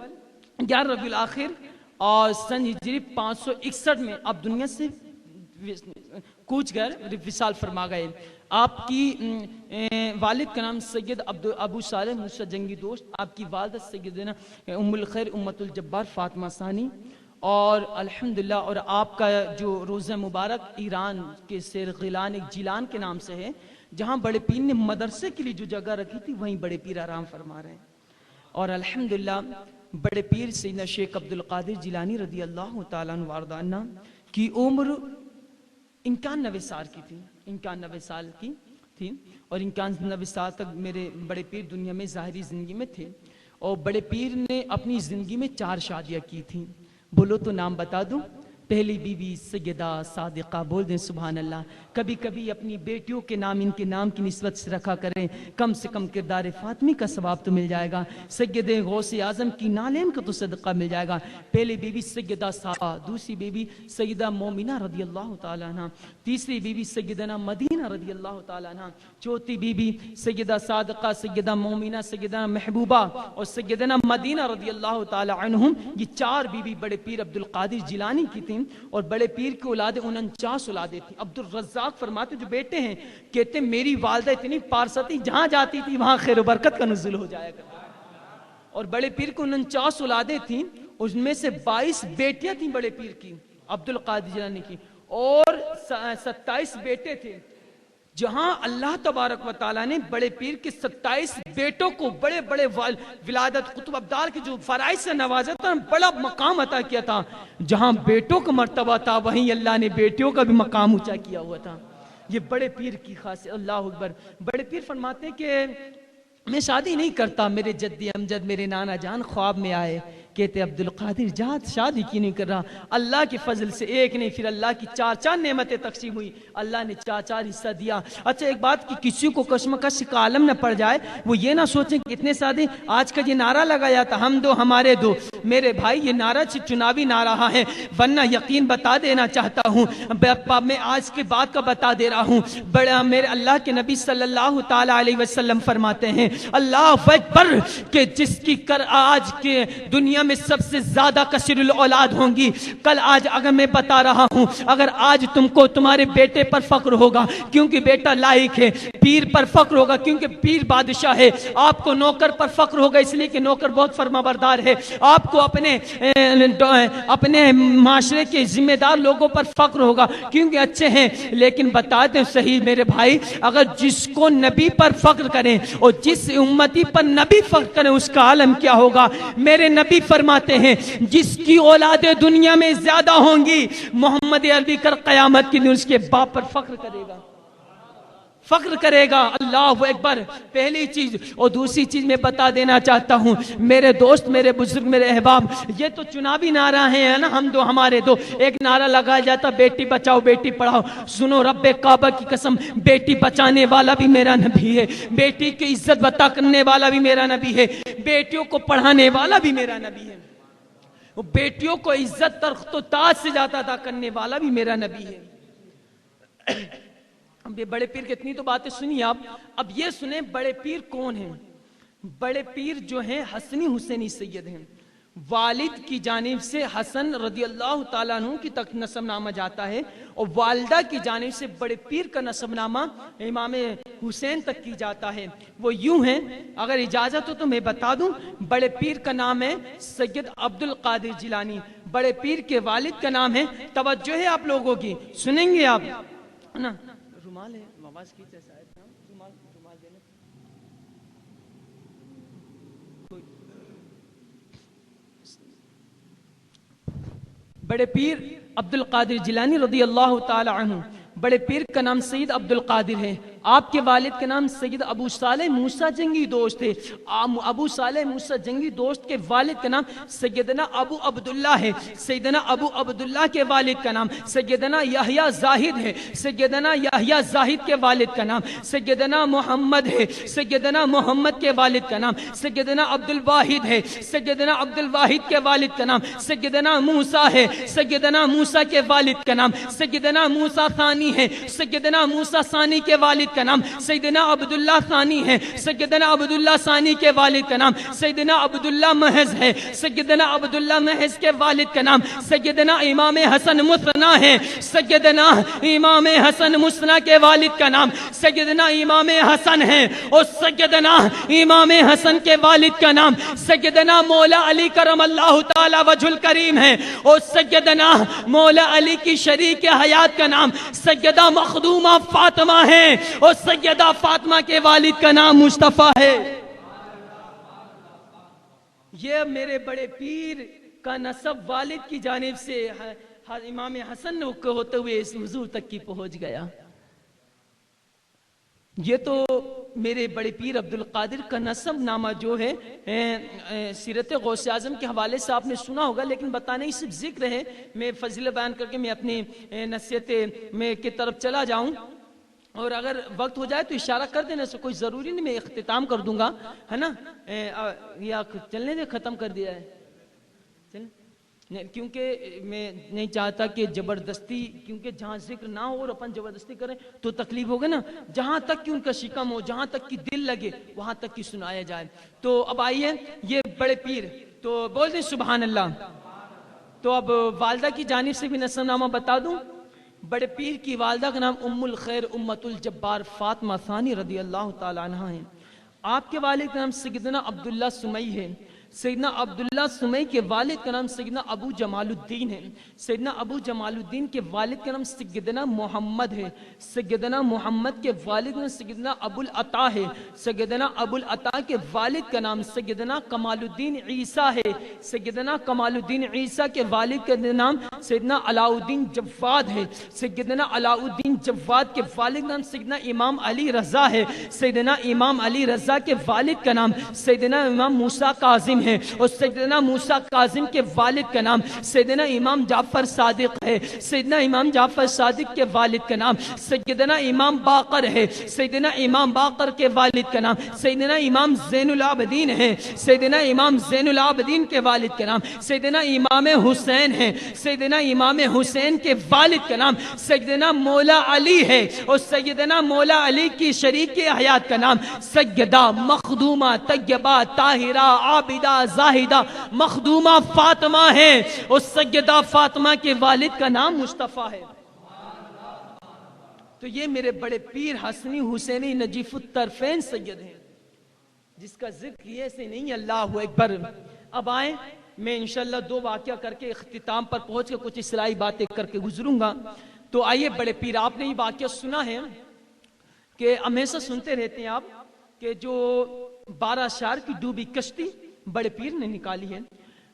11 ربیع الاخر, اور سن ہجری 561 میں آپ دنیا سے کوچ گئے, وصال فرما گئے. آپ کی والد کا نام سید ابو صالح موسیٰ جنگی دوست, آپ کی والدہ سیدنا ام الخیر امت الجبار فاطمہ ثانی, اور الحمدللہ. اور آپ کا جو روزہ مبارک ایران کے سیر غیلان ایک جیلان کے نام سے ہے, جہاں بڑے پیر نے مدرسے کے لیے جو جگہ رکھی تھی وہیں بڑے پیر آرام فرما رہے ہیں. اور الحمدللہ بڑے پیر سیدنا شیخ عبد القادر جیلانی رضی اللہ تعالیٰ عنہ وارضہ عنہ کی عمر 91 سال کی تھی, 91 سال کی تھی, اور 91 سال تک میرے بڑے پیر دنیا میں ظاہری زندگی میں تھے. اور بڑے پیر نے اپنی زندگی میں 4 شادیاں کی تھیں. بولو تو نام بتا دوں, پہلی بیوی سیدہ صادقہ، بول دیں سبحان اللہ۔ کبھی کبھی اپنی بیٹیوں کے نام ان کے نام کی نسبت سے رکھا کریں، کم سے کم کردار فاطمی کا ثواب تو مل جائے گا، سید غوث اعظم کی نالین کا تو صدقہ مل جائے گا۔ پہلی بیوی سیدہ صادقہ، دوسری بیوی سیدہ مومنہ رضی اللہ تعالیٰ عنہ، تیسری بیوی سیدنا مدینہ رضی اللہ تعالیٰ عنہ، چوتھی بیوی سیدہ صادقہ، سیدہ مومنہ، سیدنا محبوبہ اور سیدنا مدینہ رضی اللہ تعالیٰ عنہم۔ یہ چار بیوی بڑے پیر عبد القادر جیلانی کی تھیں، اور بڑے پیر کی اولاد 49 اولادیں تھیں۔ عبد الرزاق فرماتے جو بیٹے ہیں، کہتے میری والدہ اتنی پارسا تھی، جہاں جاتی تھی وہاں خیر و برکت کا نزول ہو جایا کرتا۔ اور بڑے پیر کو 49 اولادیں تھیں، اس میں سے 22 بیٹیاں تھیں بڑے پیر کی، عبد القادر جیلانی کی، اور 27 بیٹے تھے۔ جہاں اللہ تبارک و تعالیٰ نے بڑے پیر کے 27 بیٹوں کو بڑے بڑے ولادت قطب ابدال کے جو فرائض سے نوازا تھا، بڑا مقام عطا کیا تھا۔ جہاں بیٹوں کا مرتبہ تھا، وہیں اللہ نے بیٹیوں کا بھی مقام اونچا کیا ہوا تھا۔ یہ بڑے پیر کی خاصیت، اللہ اکبر۔ بڑے پیر فرماتے ہیں کہ میں شادی نہیں کرتا، میرے جدی امجد میرے نانا جان خواب میں آئے، کہتے عبد القادر جات شادی کی نہیں کر رہا؟ اللہ کے فضل سے ایک نہیں، پھر اللہ کی 4 نعمتیں تقسیم ہوئی، اللہ نے 4 حصہ دیا۔ اچھا ایک بات کہ کسی کو کشمکش کا عالم نہ پڑ جائے، وہ یہ نہ سوچیں کہ اتنے سادے آج کا یہ نعرہ لگایا تھا ہم دو ہمارے دو، میرے بھائی یہ نعرہ چناوی نعرہ ہے، ورنہ یقین بتا دینا چاہتا ہوں، میں آج کے بات کا بتا دے رہا ہوں، بڑا میرے اللہ کے نبی صلی اللہ تعالی علیہ وسلم فرماتے ہیں اللہ اکبر کہ جس کی آج کے دنیا میں سب سے زیادہ کثیر الاولاد ہوں گی، کل آج اگر میں بتا رہا ہوں، اگر آج تم کو تمہارے بیٹے پر فخر ہوگا کیونکہ بیٹا لائق ہے، پیر پر فخر ہوگا کیونکہ پیر بادشاہ ہے، آپ کو نوکر پر فخر ہوگا اس لیے کہ نوکر بہت فرما بردار ہے، آپ کو اپنے معاشرے کے ذمہ دار لوگوں پر فخر ہوگا کیونکہ اچھے ہیں، لیکن بتا دیں صحیح میرے بھائی، اگر جس کو نبی پر فخر کریں اور جس امتی پر نبی فخر کریں اس کا عالم کیا ہوگا؟ میرے نبی فرماتے ہیں جس کی اولادیں دنیا میں زیادہ ہوں گی، محمد عربی کر قیامت کے دن اس کے باپ پر فخر کرے گا، فخر کرے گا۔ اللہ اکبر، پہلی چیز۔ اور دوسری چیز میں بتا دینا چاہتا ہوں میرے دوست، میرے بزرگ، میرے احباب، یہ تو چناوی نعرہ ہے نا، ہم دو ہمارے دو، ایک نعرہ لگایا جاتا بیٹی بچاؤ بیٹی پڑھاؤ، سنو رب کعبہ کی قسم، بیٹی بچانے والا بھی میرا نبی ہے، بیٹی کی عزت بتا کرنے والا بھی میرا نبی ہے، بیٹیوں کو پڑھانے والا بھی میرا نبی ہے، بیٹیوں کو عزت تخت و تاج سے زیادہ ادا کرنے والا بھی میرا نبی ہے۔ اب یہ بڑے پیر کتنی تو باتیں سنی آپ، اب یہ سنیں بڑے پیر کون ہیں؟ بڑے پیر جو ہیں حسنی حسینی سید ہیں، والد کی جانب سے حسن رضی اللہ تعالیٰ عنہ کی تک نسب نامہ جاتا ہے، اور والدہ کی جانب سے بڑے پیر کا نسب نامہ امام حسین تک کی جاتا ہے۔ وہ یوں ہیں، اگر اجازت ہو تو میں بتا دوں، بڑے پیر کا نام ہے سید عبد القادر جیلانی، بڑے پیر کے والد کا نام ہے، توجہ ہے آپ لوگوں کی، سنیں گے آپ نا؟ رومال ہے، آواز کیجئے شاید، رومال دینے بڑے پیر عبد القادر جیلانی رضی اللہ تعالی عنہ، بڑے پیر کا نام سید عبد القادر ہے، آپ کے والد کا نام سید ابو صالح موسیٰ جنگی دوست ہے، ابو صالح موسیٰ جنگی دوست کے والد کا نام سیدنا ابو عبداللہ ہے، سیدنا ابو عبداللہ کے والد کا نام سیدنا یحییٰ زاہد ہے، سیدنا یحییٰ زاہد کے والد کا نام سیدنا محمد ہے، سیدنا محمد کے والد کا نام سیدنا عبد الواحد ہے، سیدنا عبد الواحد کے والد کا نام سیدنا موسیٰ ہے، سیدنا موسیٰ کے والد کا نام سیدنا موسیٰ ثانی ہے، سیدنا موسیٰ ثانی کے والد کا نام سیدنا عبداللہ ثانی ہے، سیدنا عبداللہ ثانی کے والد کا نام سیدنا عبداللہ محض ہے، سیدنا عبداللہ محض کے والد کا نام سیدنا امام حسن مثنی ہے، سیدنا امام حسن مثنی کے والد کا نام سیدنا امام حسن ہے، اور سیدنا امام حسن کے والد کا نام سیدنا مولا علی کرم اللہ تعالی وجہ الکریم ہے، اور سیدنا مولا علی کی شریک حیات کا نام سیدہ مخدومہ فاطمہ ہے، اور سیدہ فاطمہ کے والد کا نام مصطفیٰ ہے۔ یہ میرے بڑے پیر کا نسب والد کی جانب سے امام حسن کو ہوتے ہوئے اس حضور تک کی پہنچ گیا۔ یہ تو میرے بڑے پیر عبد القادر کا نسب نامہ جو ہے سیرت غوث اعظم کے حوالے سے آپ نے سنا ہوگا، لیکن بتانے صرف ذکر ہے، میں فضیلت بیان کر کے میں اپنی نصیحت میں کی طرف چلا جاؤں، اور اگر وقت ہو جائے تو اشارہ کر دینا، سے کوئی ضروری نہیں، میں اختتام کر دوں گا، ہے نا، یا چلنے دے، ختم کر دیا ہے کیونکہ میں نہیں چاہتا کہ زبردستی، کیونکہ جہاں ذکر نہ ہو اور اپن زبردستی کریں تو تکلیف ہوگا نا، جہاں تک کہ ان کا شکم ہو، جہاں تک کہ دل لگے، وہاں تک کہ سنایا جائے۔ تو اب آئیے، یہ بڑے پیر تو بول دیں سبحان اللہ۔ تو اب والدہ کی جانب سے بھی نسب نامہ بتا دوں۔ بڑے پیر کی والدہ کا نام ام الخیر امت الجبار فاطمہ ثانی رضی اللہ تعالی عنہ ہے۔ آپ کے والد کا نام سیدنا عبداللہ سمی ہے۔ سیدنا عبداللہ سمی کے والد کا نام سیدنا ابو جمال الدین ہے۔ سیدنا ابو جمال الدین کے والد کا نام سیدنا محمد ہے۔ سیدنا محمد کے والد کا نام سیدنا ابو العطا ہے۔ سیدنا ابو العطا کے والد کا نام سیدنا کمال الدین عیسیٰ ہے۔ سیدنا کمال الدین عیسیٰ کے والد کا نام سیدنا علاء الدین جواد ہے۔ سیدنا علاء الدین جواد کے والد کا نام سیدنا امام علی رضا ہے۔ سیدنا امام علی رضا کے والد کا نام سیدنا امام موسیٰ کاظم ہے، اور سیدنا موسیٰ کاظم کے والد کا نام سیدنا امام جعفر صادق ہے۔ سیدنا امام جعفر صادق کے والد کا نام سیدنا امام باقر ہے۔ سیدنا امام باقر کے والد کا نام سیدنا امام زین العابدین ہے۔ سیدنا امام زین العابدین کے والد کا نام سیدنا امام حسین ہے۔ سیدنا امام حسین کے والد کا نام سیدنا مولا علی ہے، اور سیدنا مولا علی کی شریک حیات کا نام سیدہ مخدومہ طیبہ طاہرہ عابدہ زاہدہ مخدومہ فاطمہ ہے، اور سیدہ فاطمہ کے والد کا نام مصطفیٰ ہے۔ تو یہ میرے بڑے پیر حسنی حسینی نجیف الطرفین سید ہیں، جس کا ذکر یہ سے نہیں، اللہ اکبر۔ اب آئیں، میں انشاءاللہ 2 واقعہ کر کے اختتام پر پہنچ کے کچھ اصلاحی باتیں کر کے گزروں گا۔ تو آئیے بڑے پیر، آپ نے یہ واقعہ سنا ہے کہ ہمیشہ سنتے رہتے ہیں آپ کہ جو 12 اشعار کی ڈوبی کشتی بڑے پیر نے نکالی ہے،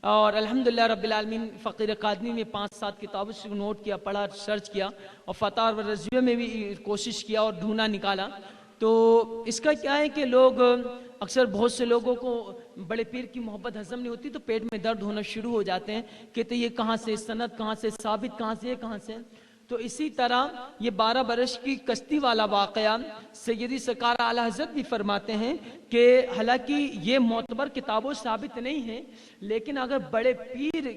اور الحمدللہ رب العالمین فقیر قادمی میں 5-7 کتابوں سے نوٹ کیا، پڑھا، سرچ کیا، اور فتح و رضویہ میں بھی کوشش کیا اور ڈھونڈا نکالا۔ تو اس کا کیا ہے کہ لوگ اکثر بہت سے لوگوں کو بڑے پیر کی محبت ہضم نہیں ہوتی تو پیٹ میں درد ہونا شروع ہو جاتے ہیں، کہتے یہ کہاں سے سند، کہاں سے ثابت، کہاں سے کہاں سے۔ تو اسی طرح یہ 12 برس کی کشتی والا واقعہ سیدی سرکار اعلیٰ حضرت بھی فرماتے ہیں کہ حالانکہ یہ معتبر کتابوں ثابت نہیں ہے، لیکن اگر بڑے پیر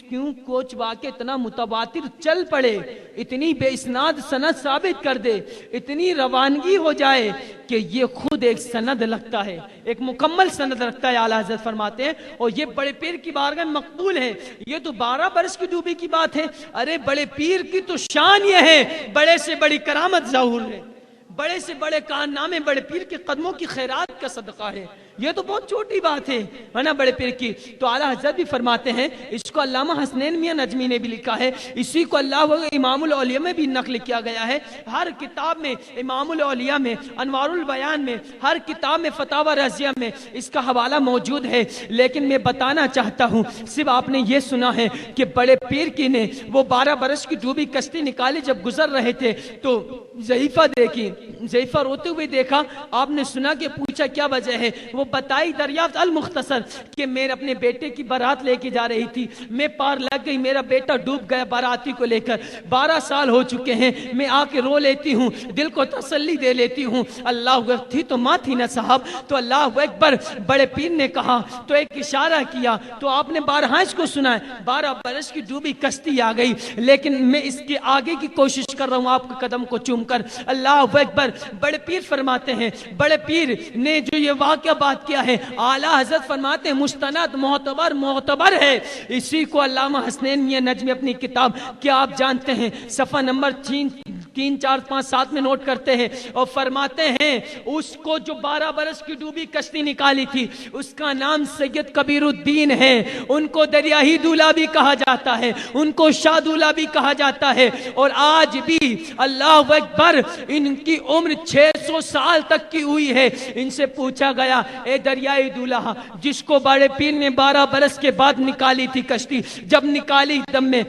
کیوں کوچ واقع اتنا متواتر چل پڑے، اتنی بے اسناد سند ثابت کر دے، اتنی روانگی ہو جائے کہ یہ خود ایک سند لگتا ہے، ایک مکمل سند لگتا ہے، اعلیٰ حضرت فرماتے ہیں، اور یہ بڑے پیر کی بارگاہ میں مقبول ہے۔ یہ تو 12 برس کی ڈوبی کی بات ہے، ارے بڑے پیر کی تو شان یہ ہے، بڑے سے بڑی کرامت ظہور ہے، بڑے سے بڑے کارنامے بڑے پیر کے قدموں کی خیرات کا صدقہ ہے، یہ تو بہت چھوٹی بات ہے نا بڑے پیر کی۔ تو اعلیٰ حضرت بھی فرماتے ہیں، اس کو علامہ حسنین میاں نجمی نے بھی لکھا ہے، اسی کو اللہ امام الاولیاء میں بھی نقل کیا گیا ہے، ہر کتاب میں، امام الاولیاء میں، انوار البیان میں، ہر کتاب میں، فتاوی رضیہ میں اس کا حوالہ موجود ہے۔ لیکن میں بتانا چاہتا ہوں، صرف آپ نے یہ سنا ہے کہ بڑے پیر کی نے وہ 12 برس کی ڈوبی کشتی نکالی، جب گزر رہے تھے تو ضعیفہ دیکھی، ضعیفہ روتے ہوئے دیکھا، آپ نے سنا کہ پوچھا کیا وجہ ہے، وہ بتائی دریافت المختصر کہ میں اپنے بیٹے کی بارات لے کے جا رہی تھی، میں پار لگ گئی، میرا بیٹا ڈوب گیا باراتی کو لے کر، 12 سال ہو چکے ہیں، میں آ کے رو لیتی ہوں، دل کو تسلی دے لیتی ہوں، اللہ اکبر، تھی تو ماں تھی نا صاحب، تو اللہ اکبر بڑے پیر نے کہا تو ایک اشارہ کیا، تو آپ نے 12 اس کو سنا ہے، 12 برس کی ڈوبی کشتی آ گئی، لیکن میں اس کے آگے کی کوشش کر رہا ہوں آپ کے قدم کو چوم کر، اللہ اکبر۔ بڑے پیر فرماتے ہیں، بڑے پیر نے جو یہ واقعہ بات کیا ہے، اعلیٰ حضرت فرماتے ہیں مستند معتبر ہے۔ اسی کو علامہ حسنین میاں نجمی اپنی کتاب کیا آپ جانتے ہیں صفحہ نمبر 3 4 5 7 میں نوٹ کرتے ہیں اور فرماتے ہیں اس کو جو 12 برس کی ڈوبی کشتی نکالی تھی اس کا نام سید کبیر الدین ہے، ان کو دریاہی دولہ بھی کہا جاتا ہے، ان کو شاہ دولہ بھی کہا جاتا ہے، اور آج بھی اللہ اکبر ان کی عمر 600 سال تک کی ہوئی ہے۔ ان سے پوچھا گیا اے دریائے دولہ جس کو بڑے پیر نے 12 برس کے بعد نکالی تھی کشتی، جب نکالی دم میں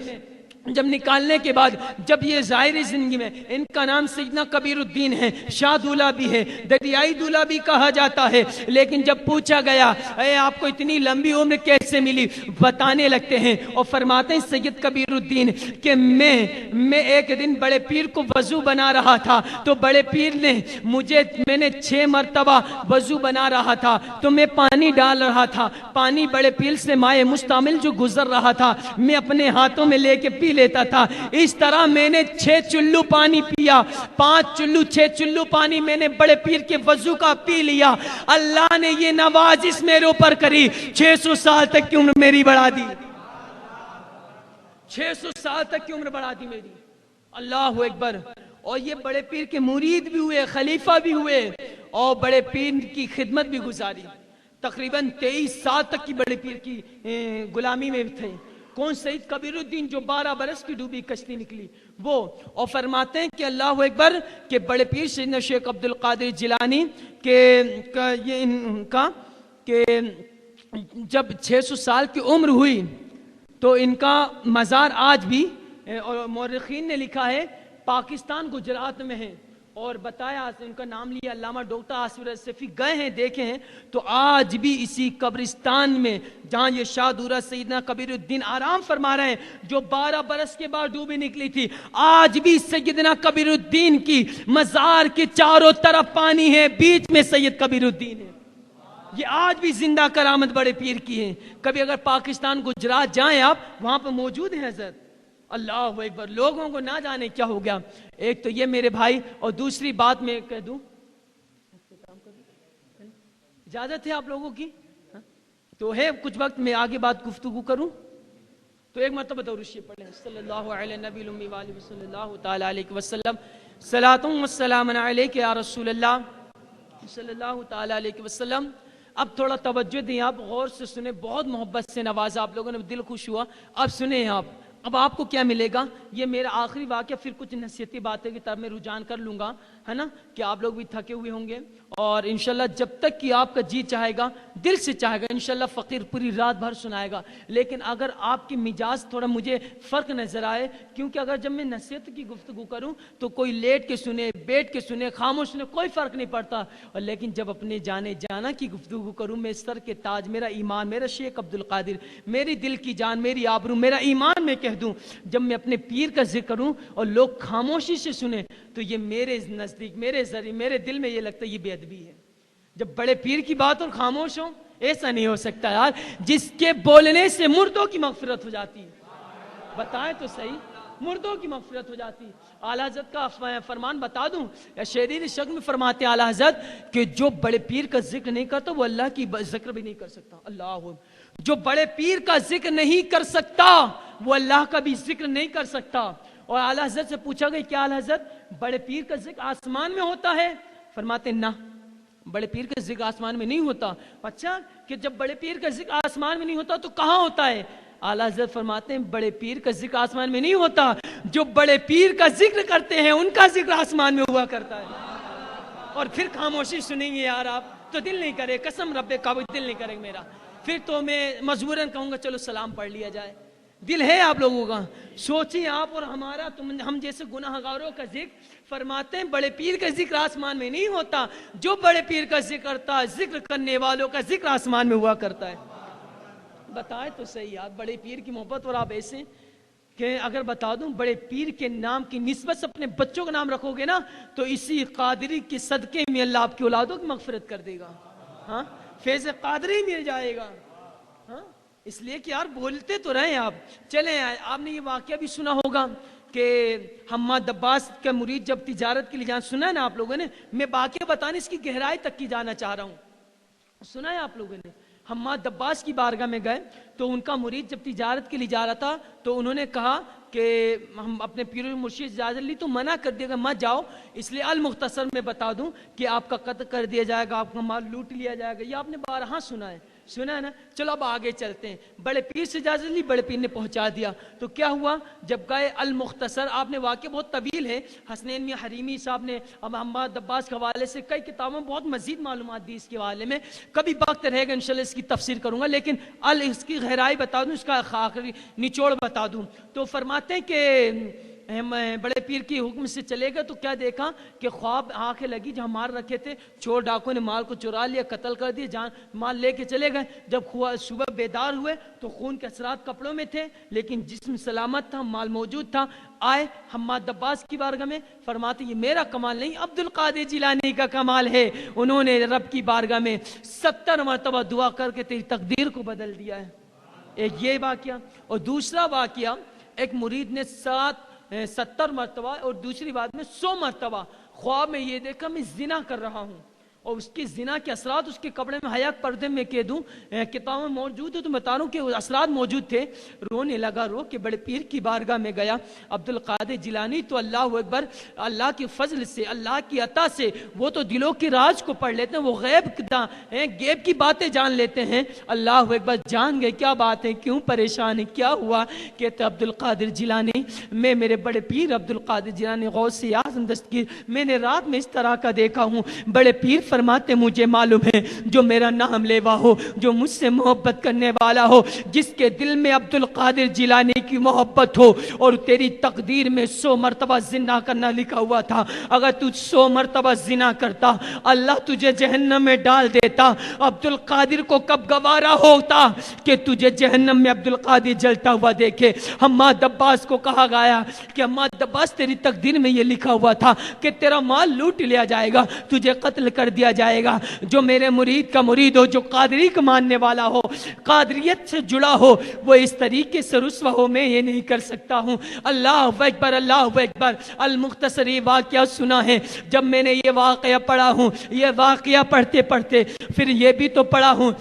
جب نکالنے کے بعد جب یہ ظاہری زندگی میں ان کا نام سیدنا کبیر الدین ہے، شاہ دولہ بھی ہے، دریائی دولہ بھی کہا جاتا ہے، لیکن جب پوچھا گیا اے آپ کو اتنی لمبی عمر کیسے ملی، بتانے لگتے ہیں اور فرماتے ہیں سید کبیر الدین کہ میں ایک دن بڑے پیر کو وضو بنا رہا تھا تو بڑے پیر نے میں نے 6 مرتبہ وضو بنا رہا تھا تو میں پانی ڈال رہا تھا، پانی بڑے پیر سے مائع مستعمل جو گزر رہا تھا میں اپنے ہاتھوں میں لے کے پی لیتا تھا، اس طرح میں نے 6 چلو پانی پیا، 5 چلو 6 چلو پانی میں نے بڑے پیر کے وضو کا پی لیا، اللہ نے یہ نوازش میرے اوپر کری، 600 سال تک کی عمر میری بڑھا دی، 600 سال تک کی عمر بڑھا دی میری، اللہ اکبر۔ اور یہ بڑے پیر کے مرید بھی ہوئے، خلیفہ بھی ہوئے اور بڑے پیر کی خدمت بھی گزاری، تقریباً 23 سال تک کی بڑے پیر کی غلامی میں تھے۔ کون؟ سید کبیر الدین جو 12 برس کی ڈوبی کشتی نکلی وہ، اور فرماتے ہیں کہ اللہ اکبر کہ بڑے پیر سیدنا شیخ عبد القادر جیلانی کہ جب 600 سال کی عمر ہوئی تو ان کا مزار آج بھی، اور مورخین نے لکھا ہے پاکستان گجرات میں ہے، اور بتایا ان کا نام لیا علامہ ڈاکٹر آصف صفی، گئے ہیں دیکھے ہیں تو آج بھی اسی قبرستان میں جہاں یہ شاہ دورہ سیدنا کبیر الدین آرام فرما رہے ہیں، جو 12 برس کے بعد ڈوبی نکلی تھی، آج بھی سیدنا کبیر الدین کی مزار کے چاروں طرف پانی ہے، بیچ میں سید کبیر الدین ہے، یہ آج بھی زندہ کرامت بڑے پیر کی ہے۔ کبھی اگر پاکستان گجرات جائیں آپ، وہاں پہ موجود ہیں حضرت، اللہ اکبر۔ لوگوں کو نہ جانے کیا ہو گیا، ایک تو یہ میرے بھائی، اور دوسری بات میں کہہ دوں، اجازت ہے آپ لوگوں کی؟ تو ہے کچھ وقت میں آگے بات گفتگو کروں تو ایک مرتبہ درود شریف پڑھ لیں، صلی اللہ علیہ نبی الامی وآلہ صلی اللہ تعالی علیہ وسلم، صلاۃ و سلام علیک یا رسول اللہ صلی اللہ تعالی علیہ وسلم۔ اب تھوڑا توجہ دیں، آپ غور سے سنیں، بہت محبت سے نوازا آپ لوگوں نے، دل خوش ہوا، اب سنیں آپ۔ اب آپ کو کیا ملے گا، یہ میرا آخری واقعہ، پھر کچھ نصیحتی باتیں کی طرف میں رجحان کر لوں گا، ہے نا، کہ آپ لوگ بھی تھکے ہوئے ہوں گے، اور انشاءاللہ جب تک کہ آپ کا جی چاہے گا، دل سے چاہے گا، انشاءاللہ فقیر پوری رات بھر سنائے گا، لیکن اگر آپ کی مزاج تھوڑا مجھے فرق نظر آئے، کیونکہ اگر جب میں نصیحت کی گفتگو کروں تو کوئی لیٹ کے سنے، بیٹھ کے سنے، خاموش سنے، کوئی فرق نہیں پڑتا، اور لیکن جب اپنے جانے جانا کی گفتگو کروں، میں سر کے تاج، میرا ایمان، میرا شیخ عبد القادر، میری دل کی جان، میری آبرو، میرا ایمان میں کہہ دوں، جب میں اپنے پیر کا ذکر کروں اور لوگ خاموشی سے سنیں تو یہ میرے نزدیک، میرے ذریعے، میرے دل میں یہ لگتا ہے یہ بے ادبی ہے۔ جب بڑے پیر کی بات اور خاموش ہوں، ایسا نہیں ہو سکتا یار، جس کے بولنے سے مردوں کی مغفرت ہو جاتی ہے، بتائیں تو صحیح، مردوں کی مغفرت ہو جاتی ہے۔ اعلیٰ حضرت کا فرمان بتا دوں، یا شعری شکل میں فرماتے اعلیٰ حضرت کہ جو بڑے پیر کا ذکر نہیں کرتا وہ اللہ کی ذکر بھی نہیں کر سکتا، اللہ، جو بڑے پیر کا ذکر نہیں کر سکتا وہ اللہ کا بھی ذکر نہیں کر سکتا۔ اور اعلیٰ حضرت سے پوچھا گیا کہ اعلیٰ حضرت بڑے پیر کا ذکر آسمان میں ہوتا ہے؟ فرماتے نہ، بڑے پیر کا ذکر آسمان میں نہیں ہوتا۔ اچھا، کہ جب بڑے پیر کا ذکر آسمان میں نہیں ہوتا تو کہاں ہوتا ہے؟ اعلیٰ حضرت فرماتے ہیں بڑے پیر کا ذکر آسمان میں نہیں ہوتا، جو بڑے پیر کا ذکر کرتے ہیں ان کا ذکر آسمان میں ہوا کرتا ہے۔ اور پھر خاموشی سنیں گے یار آپ تو دل نہیں کرے، قسم رب کعبہ دل نہیں کرے میرا، پھر تو میں مجبوراً کہوں گا چلو سلام پڑھ لیا جائے۔ دل ہے آپ لوگوں کا، سوچیں آپ اور ہمارا، ہم جیسے گناہ گاروں کا ذکر، فرماتے ہیں بڑے پیر کا ذکر آسمان میں نہیں ہوتا، جو بڑے پیر کا ذکر کرتا ہے، ذکر کرنے والوں کا ذکر آسمان میں ہوا کرتا ہے۔ بتائے تو صحیح یار، بڑے پیر کی محبت، اور آپ ایسے کہ اگر بتا دوں بڑے پیر کے نام کی نسبت سے اپنے بچوں کا نام رکھو گے نا تو اسی قادری کے صدقے میں اللہ آپ کی اولادوں کی مغفرت کر دے گا، ہاں، فیض قادری مل جائے گا، ہاں، اس لیے کہ یار بولتے تو رہیں آپ۔ چلیں، آپ نے یہ واقعہ بھی سنا ہوگا کہ حماد عباس کا مرید جب تجارت کے لیے جانا، سنا ہے نا آپ لوگوں نے، میں واقعہ بتانے اس کی گہرائی تک کی جانا چاہ رہا ہوں، سنا ہے آپ لوگوں نے؟ حماد عباس کی بارگاہ میں گئے تو ان کا مرید جب تجارت کے لیے جا رہا تھا تو انہوں نے کہا کہ ہم اپنے پیر المرشد اجازت لی تو منع کر دیا گا مت جاؤ، اس لیے المختصر میں بتا دوں کہ آپ کا قتل کر دیا جائے گا، آپ کا مال لوٹ لیا جائے گا، یہ آپ نے بارہا سنا ہے، سنا نا. چلو اب آگے چلتے ہیں. بڑے پیر سے اجازت لی, بڑے پیر نے پہنچا دیا. تو کیا ہوا جب گئے المختصر, آپ نے واقعہ بہت طویل ہے, حسنین میاں حریمی صاحب نے محمد عباس کے حوالے سے کئی کتابوں میں بہت مزید معلومات دی اس کے حوالے میں. کبھی وقت رہے گا انشاءاللہ اس کی تفسیر کروں گا, لیکن اس کی گہرائی بتا دوں, اس کا آخری نچوڑ بتا دوں. تو فرماتے ہیں کہ بڑے پیر کی حکم سے چلے گئے تو کیا دیکھا کہ خواب آنکھیں لگی, جہاں مار رکھے تھے چور ڈاکوں نے مال کو چرا لیا, قتل کر دیا, جان مال لے کے چلے گئے. جب صبح بیدار ہوئے تو خون کے اثرات کپڑوں میں تھے, لیکن جسم سلامت تھا, مال موجود تھا. آئے حماد عباس کی بارگاہ میں, فرماتے یہ میرا کمال نہیں, عبد القادر جیلانی کا کمال ہے. انہوں نے رب کی بارگاہ میں 70 مرتبہ دعا کر کے تیری تقدیر کو بدل دیا ہے. ایک یہ واقعہ. اور دوسرا واقعہ, ایک مرید نے 70 مرتبہ اور دوسری بات میں 100 مرتبہ خواب میں یہ دیکھا میں زنا کر رہا ہوں, اور اس کی زنا کے اثرات اس کے کپڑے میں حیا پردے میں کہہ دوں کتابوں میں موجود ہے, تو بتا رہا ہوں کہ وہ اثرات موجود تھے. رونے لگا, رو کے بڑے پیر کی بارگاہ میں گیا. عبد القادر جیلانی تو اللہ اکبر, اللہ کی فضل سے, اللہ کی عطا سے وہ تو دلوں کی راز کو پڑھ لیتے ہیں, وہ غیب کی باتیں جان لیتے ہیں. اللہ اکبر, جان گئے کیا بات ہے, کیوں پریشان ہے, کیا ہوا. کہتے عبد القادر جیلانی, میں میرے بڑے پیر عبد القادر جیلانی غوث اعظم دستگیر, میں نے رات میں اس طرح کا دیکھا ہوں. بڑے پیر فرماتے مجھے معلوم ہے جو میرا نام لیوا ہو, جو مجھ سے محبت کرنے والا ہو, جس کے دل میں عبد القادر جیلانی کی محبت ہو, اور تیری تقدیر میں 100 مرتبہ زنا کرنا لکھا ہوا تھا. اگر تو 100 مرتبہ زنا کرتا اللہ تجھے جہنم میں ڈال دیتا. عبد القادر کو کب گوارا ہوتا کہ تجھے جہنم میں عبد القادر جلتا ہوا دیکھے. حماد عباس کو کہا گیا کہ حماد عباس تیری تقدیر میں یہ لکھا ہوا تھا کہ تیرا مال لوٹ لیا جائے گا, تجھے قتل کر دیا جائے گا. جو میرے مرید کا مرید ہو, جو قادری کا ماننے والا ہو, قادریت سے جڑا ہو, وہ اس طریقے سے رسوا ہو, میں یہ نہیں کر سکتا ہوں. اللہ اکبر, اللہ اکبر. المختصری واقعہ سنا ہے. جب میں نے یہ واقعہ پڑھا ہوں, یہ واقعہ پڑھتے پڑھتے پھر یہ بھی تو پڑھا ہوں,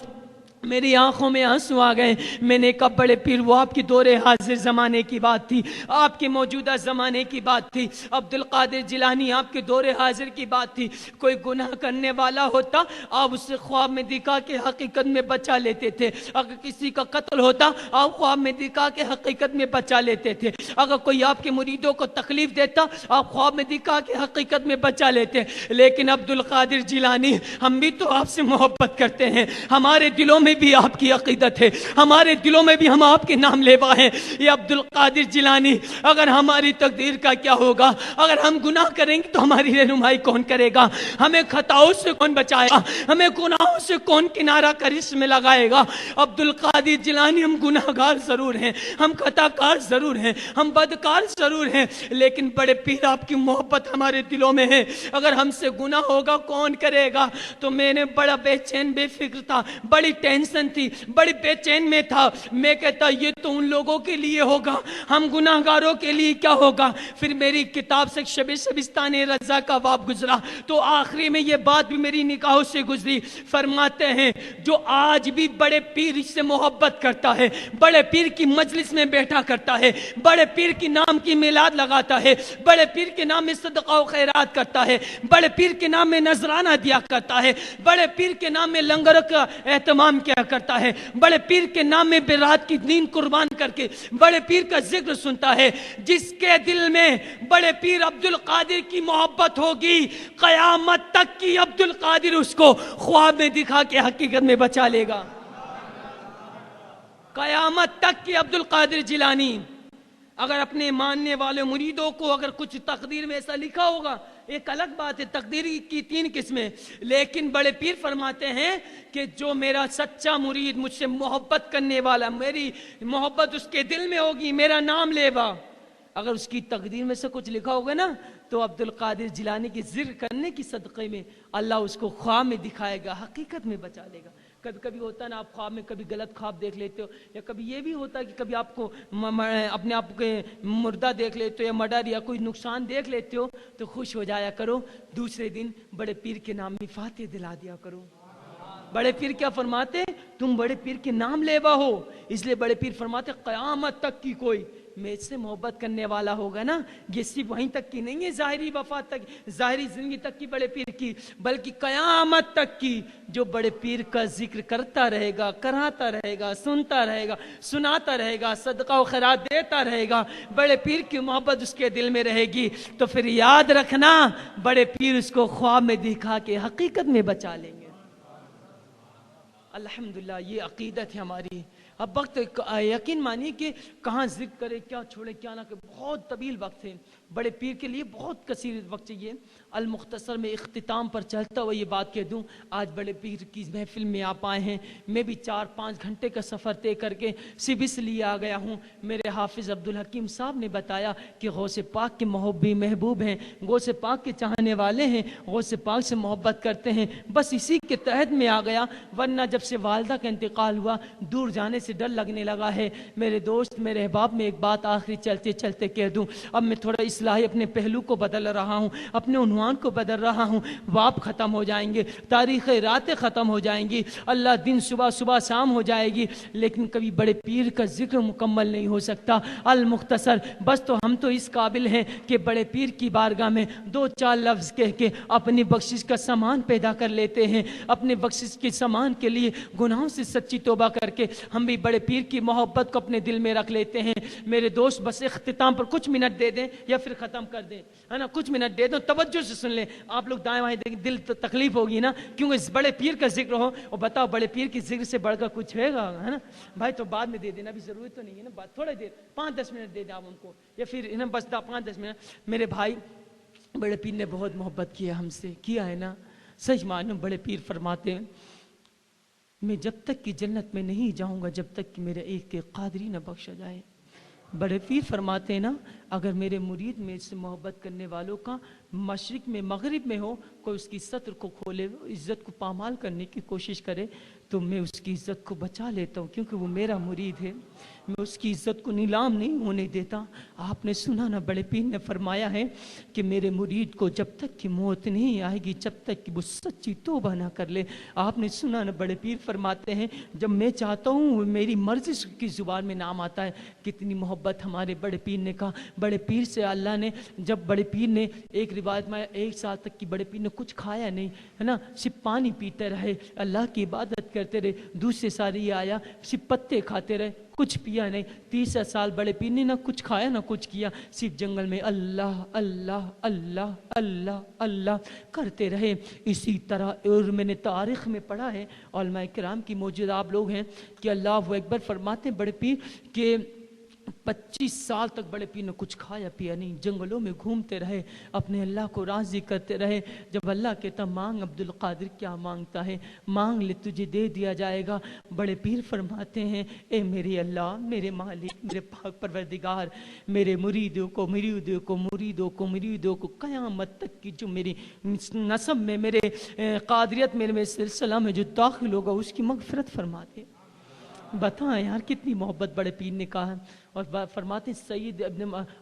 میری آنکھوں میں آنسو آ گئے. میں نے کہا بڑے پیر, وہ آپ کی دور حاضر زمانے کی بات تھی, آپ کے موجودہ زمانے کی بات تھی. عبد القادر جیلانی آپ کے دور حاضر کی بات تھی. کوئی گناہ کرنے والا ہوتا آپ اسے خواب میں دکھا کے حقیقت میں بچا لیتے تھے. اگر کسی کا قتل ہوتا آپ خواب میں دکھا کے حقیقت میں بچا لیتے تھے. اگر کوئی آپ کے مریدوں کو تکلیف دیتا آپ خواب میں دکھا کے حقیقت میں بچا لیتے. لیکن عبد القادر جیلانی, ہم بھی تو آپ سے محبت کرتے ہیں, ہمارے دلوں میں بھی آپ کی عقیدت ہے, ہمارے دلوں میں بھی ہم آپ کے نام لیوا ہیں. یہ عبد القادر جیلانی, اگر ہماری تقدیر کا کیا ہوگا, اگر ہم گناہ کریں گے تو ہماری رہنمائی کون کرے گا, ہمیں خطاؤں سے کون بچائے گا, ہمیں گناہوں سے کون کنارہ کرش میں لگائے گا. عبد القادر جیلانی, ہم گناہگار ضرور ہیں, ہم خطا کار ضرور ہیں, ہم بدکار ضرور ہیں, لیکن بڑے پیر آپ کی محبت ہمارے دلوں میں ہے. اگر ہم سے گناہ ہوگا کون کرے گا. تو میں نے بڑا بے چین بے فکر تھا, بڑی ٹینشن تھی, بڑی بے چین میں تھا. میں کہتا یہ تو ان لوگوں کے لیے ہوگا, ہم گناہگاروں کے لیے کیا ہوگا. پھر میری کتاب سے شب شبستان رضا کا باب گزرا تو آخری میں یہ بات بھی میری نگاہوں سے گزری. فرماتے ہیں جو آج بھی بڑے پیر سے محبت کرتا ہے, بڑے پیر کی مجلس میں بیٹھا کرتا ہے, بڑے پیر کی نام کی میلاد لگاتا ہے, بڑے پیر کے نام میں صدقہ و خیرات کرتا ہے, بڑے پیر کے نام میں نذرانہ دیا کرتا ہے, بڑے پیر کے نام میں لنگر کا اہتمام کیا کرتا ہے, بڑے پیر کے نام میں رات کی نیند قربان کر کے بڑے پیر کا ذکر سنتا ہے, جس کے دل میں بڑے پیر عبد القادر کی محبت ہوگی, قیامت تک کی عبد القادر اس کو خواب میں دکھا کے حقیقت میں بچا لے گا. قیامت تک کی عبد القادر جیلانی. اگر اپنے ماننے والے مریدوں کو اگر کچھ تقدیر میں ایسا لکھا ہوگا, ایک الگ بات ہے, تقدیر کی 3 قسمیں, لیکن بڑے پیر فرماتے ہیں کہ جو میرا سچا مرید مجھ سے محبت کرنے والا, میری محبت اس کے دل میں ہوگی, میرا نام لیوا, اگر اس کی تقدیر میں سے کچھ لکھا ہوگا نا تو عبد القادر جیلانی کی ذکر کرنے کی صدقے میں اللہ اس کو خواب میں دکھائے گا, حقیقت میں بچا لے گا. کبھی کبھی ہوتا ہے نا, آپ خواب میں کبھی غلط خواب دیکھ لیتے ہو, یا کبھی یہ بھی ہوتا ہے کہ کبھی آپ کو اپنے آپ کے مردہ دیکھ لیتے ہو یا مرڈر یا کوئی نقصان دیکھ لیتے ہو, تو خوش ہو جایا کرو, دوسرے دن بڑے پیر کے نام میں فاتح دلا دیا کرو. بڑے پیر کیا فرماتے, تم بڑے پیر کے نام لیوا ہو, اس لیے بڑے پیر فرماتے قیامت تک کی کوئی میرے سے محبت کرنے والا ہوگا نا، یہ صرف وہیں تک کی نہیں ہے ظاہری وفات تک، ظاہری زندگی تک کی بڑے پیر کی، بلکہ قیامت تک کی، جو بڑے پیر کا ذکر کرتا رہے گا، کراتا رہے گا، سنتا رہے گا، سناتا رہے گا، صدقہ و خیرات دیتا رہے گا، بڑے پیر کی محبت اس کے دل میں رہے گی، تو پھر یاد رکھنا بڑے پیر اس کو خواب میں دکھا کے حقیقت میں بچا لیں گے۔ الحمدللہ یہ عقیدت ہے ہماری۔ اب وقت یقین مانیے کہ کہاں ذکر کرے، کیا چھوڑے، کیا نہ کرے، بہت طویل وقت ہے، بڑے پیر کے لیے بہت کثیر وقت چاہیے۔ المختصر میں اختتام پر چلتا ہوا یہ بات کہہ دوں، آج بڑے پیر کی محفل میں آپ آئے ہیں، میں بھی 4-5 گھنٹے کا سفر طے کر کے صرف اس لیے آ گیا ہوں۔ میرے حافظ عبدالحکیم صاحب نے بتایا کہ غوث پاک کے محبی محبوب ہیں، غوث پاک کے چاہنے والے ہیں، غوث پاک سے محبت کرتے ہیں، بس اسی کے تحت میں آ گیا، ورنہ جب سے والدہ کا انتقال ہوا دور جانے سے ڈر لگنے لگا ہے۔ میرے دوست، میرے احباب، میں ایک بات آخری چلتے چلتے کہہ دوں، اب میں تھوڑا اصلاحی اپنے پہلو کو بدل رہا ہوں، اپنے عنوان کو بدل رہا ہوں۔ باب ختم ہو جائیں گے، تاریخ راتیں ختم ہو جائیں گی، اللہ دن صبح صبح شام ہو جائے گی، لیکن کبھی بڑے پیر کا ذکر مکمل نہیں ہو سکتا۔ المختصر، بس تو ہم تو اس قابل ہیں کہ بڑے پیر کی بارگاہ میں 2-4 لفظ کہہ کے اپنی بخشش کا سامان پیدا کر لیتے ہیں، اپنے بخشش کے سامان کے لیے گناہوں سے سچی توبہ کر کے ہم بھی بڑے پیر کی محبت کو اپنے دل میں رکھ لیتے ہیں۔ میرے دوست، بس اختتام پر کچھ منٹ دے دیں یا پھر ختم کر دیں، ہے نا، کچھ منٹ دے دو، توجہ سے سن لیں۔ آپ لوگ دائیں بائیں دیکھیں، دل تکلیف ہوگی نا، کیونکہ اس بڑے پیر کا ذکر ہو، اور بتاؤ بڑے پیر کی ذکر سے بڑھ کر کچھ ہے گا، ہے نا بھائی؟ تو بعد میں دے دینا، ابھی ضرورت تو نہیں ہے نا، بات تھوڑا دیر 5-10 منٹ دے دیں آپ ان کو، یا پھر انہیں بس 5-10 منٹ۔ میرے بھائی، بڑے پیر نے بہت محبت کیا ہم سے، کیا ہے نا، سچ مانو۔ بڑے پیر فرماتے ہیں، میں جب تک کہ جنت میں نہیں جاؤں گا جب تک کہ میرے ایک قادری نہ بخشا جائے۔ بڑے پیر فرماتے ہیں نا، اگر میرے مرید میں سے محبت کرنے والوں کا مشرق میں مغرب میں ہو، کوئی اس کی سطر کو کھولے، عزت کو پامال کرنے کی کوشش کرے، تو میں اس کی عزت کو بچا لیتا ہوں، کیونکہ وہ میرا مرید ہے، میں اس کی عزت کو نیلام نہیں ہونے دیتا۔ آپ نے سنا نا، بڑے پیر نے فرمایا ہے کہ میرے مرید کو جب تک کہ موت نہیں آئے گی، جب تک کہ وہ سچی توبہ نہ کر لے۔ آپ نے سنا نا، بڑے پیر فرماتے ہیں، جب میں چاہتا ہوں میری مرضی کی زبان میں نام آتا ہے۔ کتنی محبت ہمارے بڑے پیر نے کہا، بڑے پیر سے اللہ نے، جب بڑے پیر نے ایک روایت میں 1 سال تک کی بڑے پیر نے کچھ کھایا نہیں، ہے نا، صرف پانی پیتے رہے، اللہ کی عبادت کرتے رہے، دوسرے سال یہ آیا صرف پتے کھاتے رہے، کچھ پیا نہیں۔ 30 سال بڑے پیر نے نہ کچھ کھایا نہ کچھ کیا، صرف جنگل میں اللہ اللہ اللہ اللہ اللہ کرتے رہے۔ اسی طرح اور میں نے تاریخ میں پڑھا ہے، علماء کرام کی موجود آپ لوگ ہیں، کہ اللہ اکبر فرماتے ہیں بڑے پیر کہ 25 سال تک بڑے پیر نے کچھ کھایا پیا نہیں، جنگلوں میں گھومتے رہے، اپنے اللہ کو راضی کرتے رہے۔ جب اللہ کہتا مانگ عبدالقادر کیا مانگتا ہے، مانگ لے تجھے دے دیا جائے گا۔ بڑے پیر فرماتے ہیں، اے میرے اللہ، میرے مالک، میرے پاک پروردگار، میرے مریدوں کو قیامت تک کی جو میری نسب میں، میرے قادریت میرے سلسلہ میں جو داخل ہوگا اس کی مغفرت فرما دے۔ بتائیں یار کتنی محبت بڑے پیر نے کہا۔ اور فرماتے ہیں سید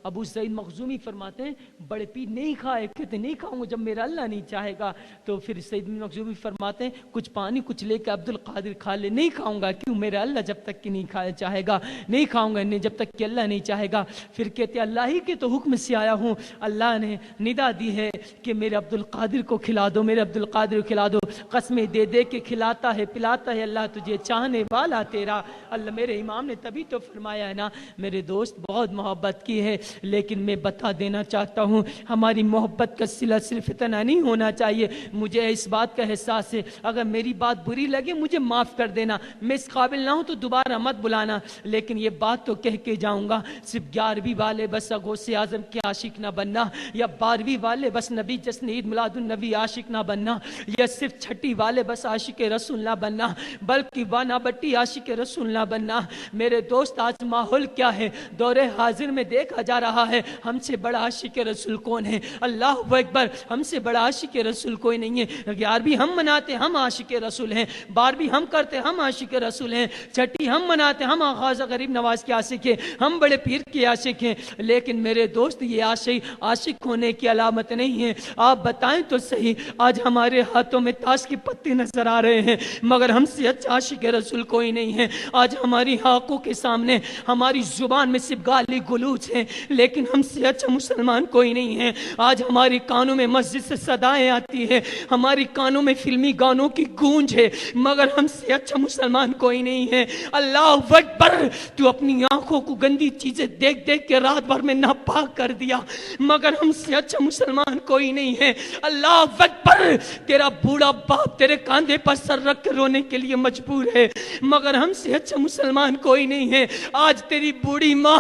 ابو سعید مخزومی فرماتے ہیں بڑے پیر نہیں کھائے، کہتے نہیں کھاؤں گا جب میرا اللہ نہیں چاہے گا۔ تو پھر سید مخزومی فرماتے ہیں کچھ پانی کچھ لے کے عبدالقادر کھا لے، نہیں کھاؤں گا، کیوں؟ میرا اللہ جب تک کہ نہیں کھایا چاہے گا نہیں کھاؤں گا، نہیں جب تک کہ اللہ نہیں چاہے گا۔ پھر کہتے اللہ ہی کے تو حکم سے آیا ہوں، اللہ نے ندا دی ہے کہ میرے عبدالقادر کو کھلا دو، میرے عبدالقادر کو کھلا دو۔ قسمیں دے دے کے کھلاتا ہے پلاتا ہے اللہ تجھے چاہنے والا تیرا۔ اللہ میرے امام نے تبھی تو فرمایا ہے نا، میرے دوست بہت محبت کی ہے، لیکن میں بتا دینا چاہتا ہوں ہماری محبت کا صلہ صرف اتنا نہیں ہونا چاہیے۔ مجھے اس بات کا احساس ہے، اگر میری بات بری لگے مجھے معاف کر دینا، میں اس قابل نہ ہوں تو دوبارہ مت بلانا، لیکن یہ بات تو کہہ کے جاؤں گا، صرف 11ویں والے بس غوث اعظم کے عاشق نہ بننا، یا 12ویں والے بس نبی جشن عید میلاد النبی عاشق نہ بننا، یا صرف 6 والے بس عاشق رسول نہ بننا، بلکہ وانا بٹی عاشق رسول نہ بننا۔ میرے دوست آج ماحول کیا ہے؟ دور حاضر میں دیکھا جا رہا ہے ہم سے بڑا عاشق رسول کون ہے؟ اللہ اکبر، ہم سے بڑا عاشق رسول کوئی نہیں ہے۔ 11ویں ہم مناتے ہم عاشق رسول ہیں، 12ویں ہم کرتے ہم عاشق رسول ہیں، 6 ہم مناتے ہم خواجہ غریب نواز کے عاشق ہیں، ہم بڑے پیر کے عاشق ہیں۔ لیکن میرے دوست یہ عاشق ہونے کی علامت نہیں ہے۔ آپ بتائیں تو صحیح، آج ہمارے ہاتھوں میں تاش کے پتے نظر آ رہے ہیں، مگر ہم سے اچھا عاشق رسول کوئی نہیں ہے۔ آج ہماری آنکھوں کے سامنے ہماری زبان میں صرف گالی گلوچ ہے، لیکن ہم سے اچھا مسلمان کوئی نہیں ہے۔ آج ہماری کانوں میں مسجد سے صدائیں آتی ہے، ہماری کانوں میں فلمی گانوں کی گونج ہے، مگر ہم سے اچھا مسلمان کوئی نہیں ہے۔ اللہ اکبر، تو اپنی آنکھوں کو گندی چیزیں دیکھ دیکھ کے رات بھر میں ناپاک کر دیا، مگر ہم سے اچھا مسلمان کوئی نہیں ہے۔ اللہ اکبر، تیرا بوڑھا باپ تیرے کاندھے پر سر رکھ کے رونے کے لیے مجبور ہے، مگر ہم سے اچھا مسلمان کوئی نہیں ہے۔ آج تیری بوڑھی ماں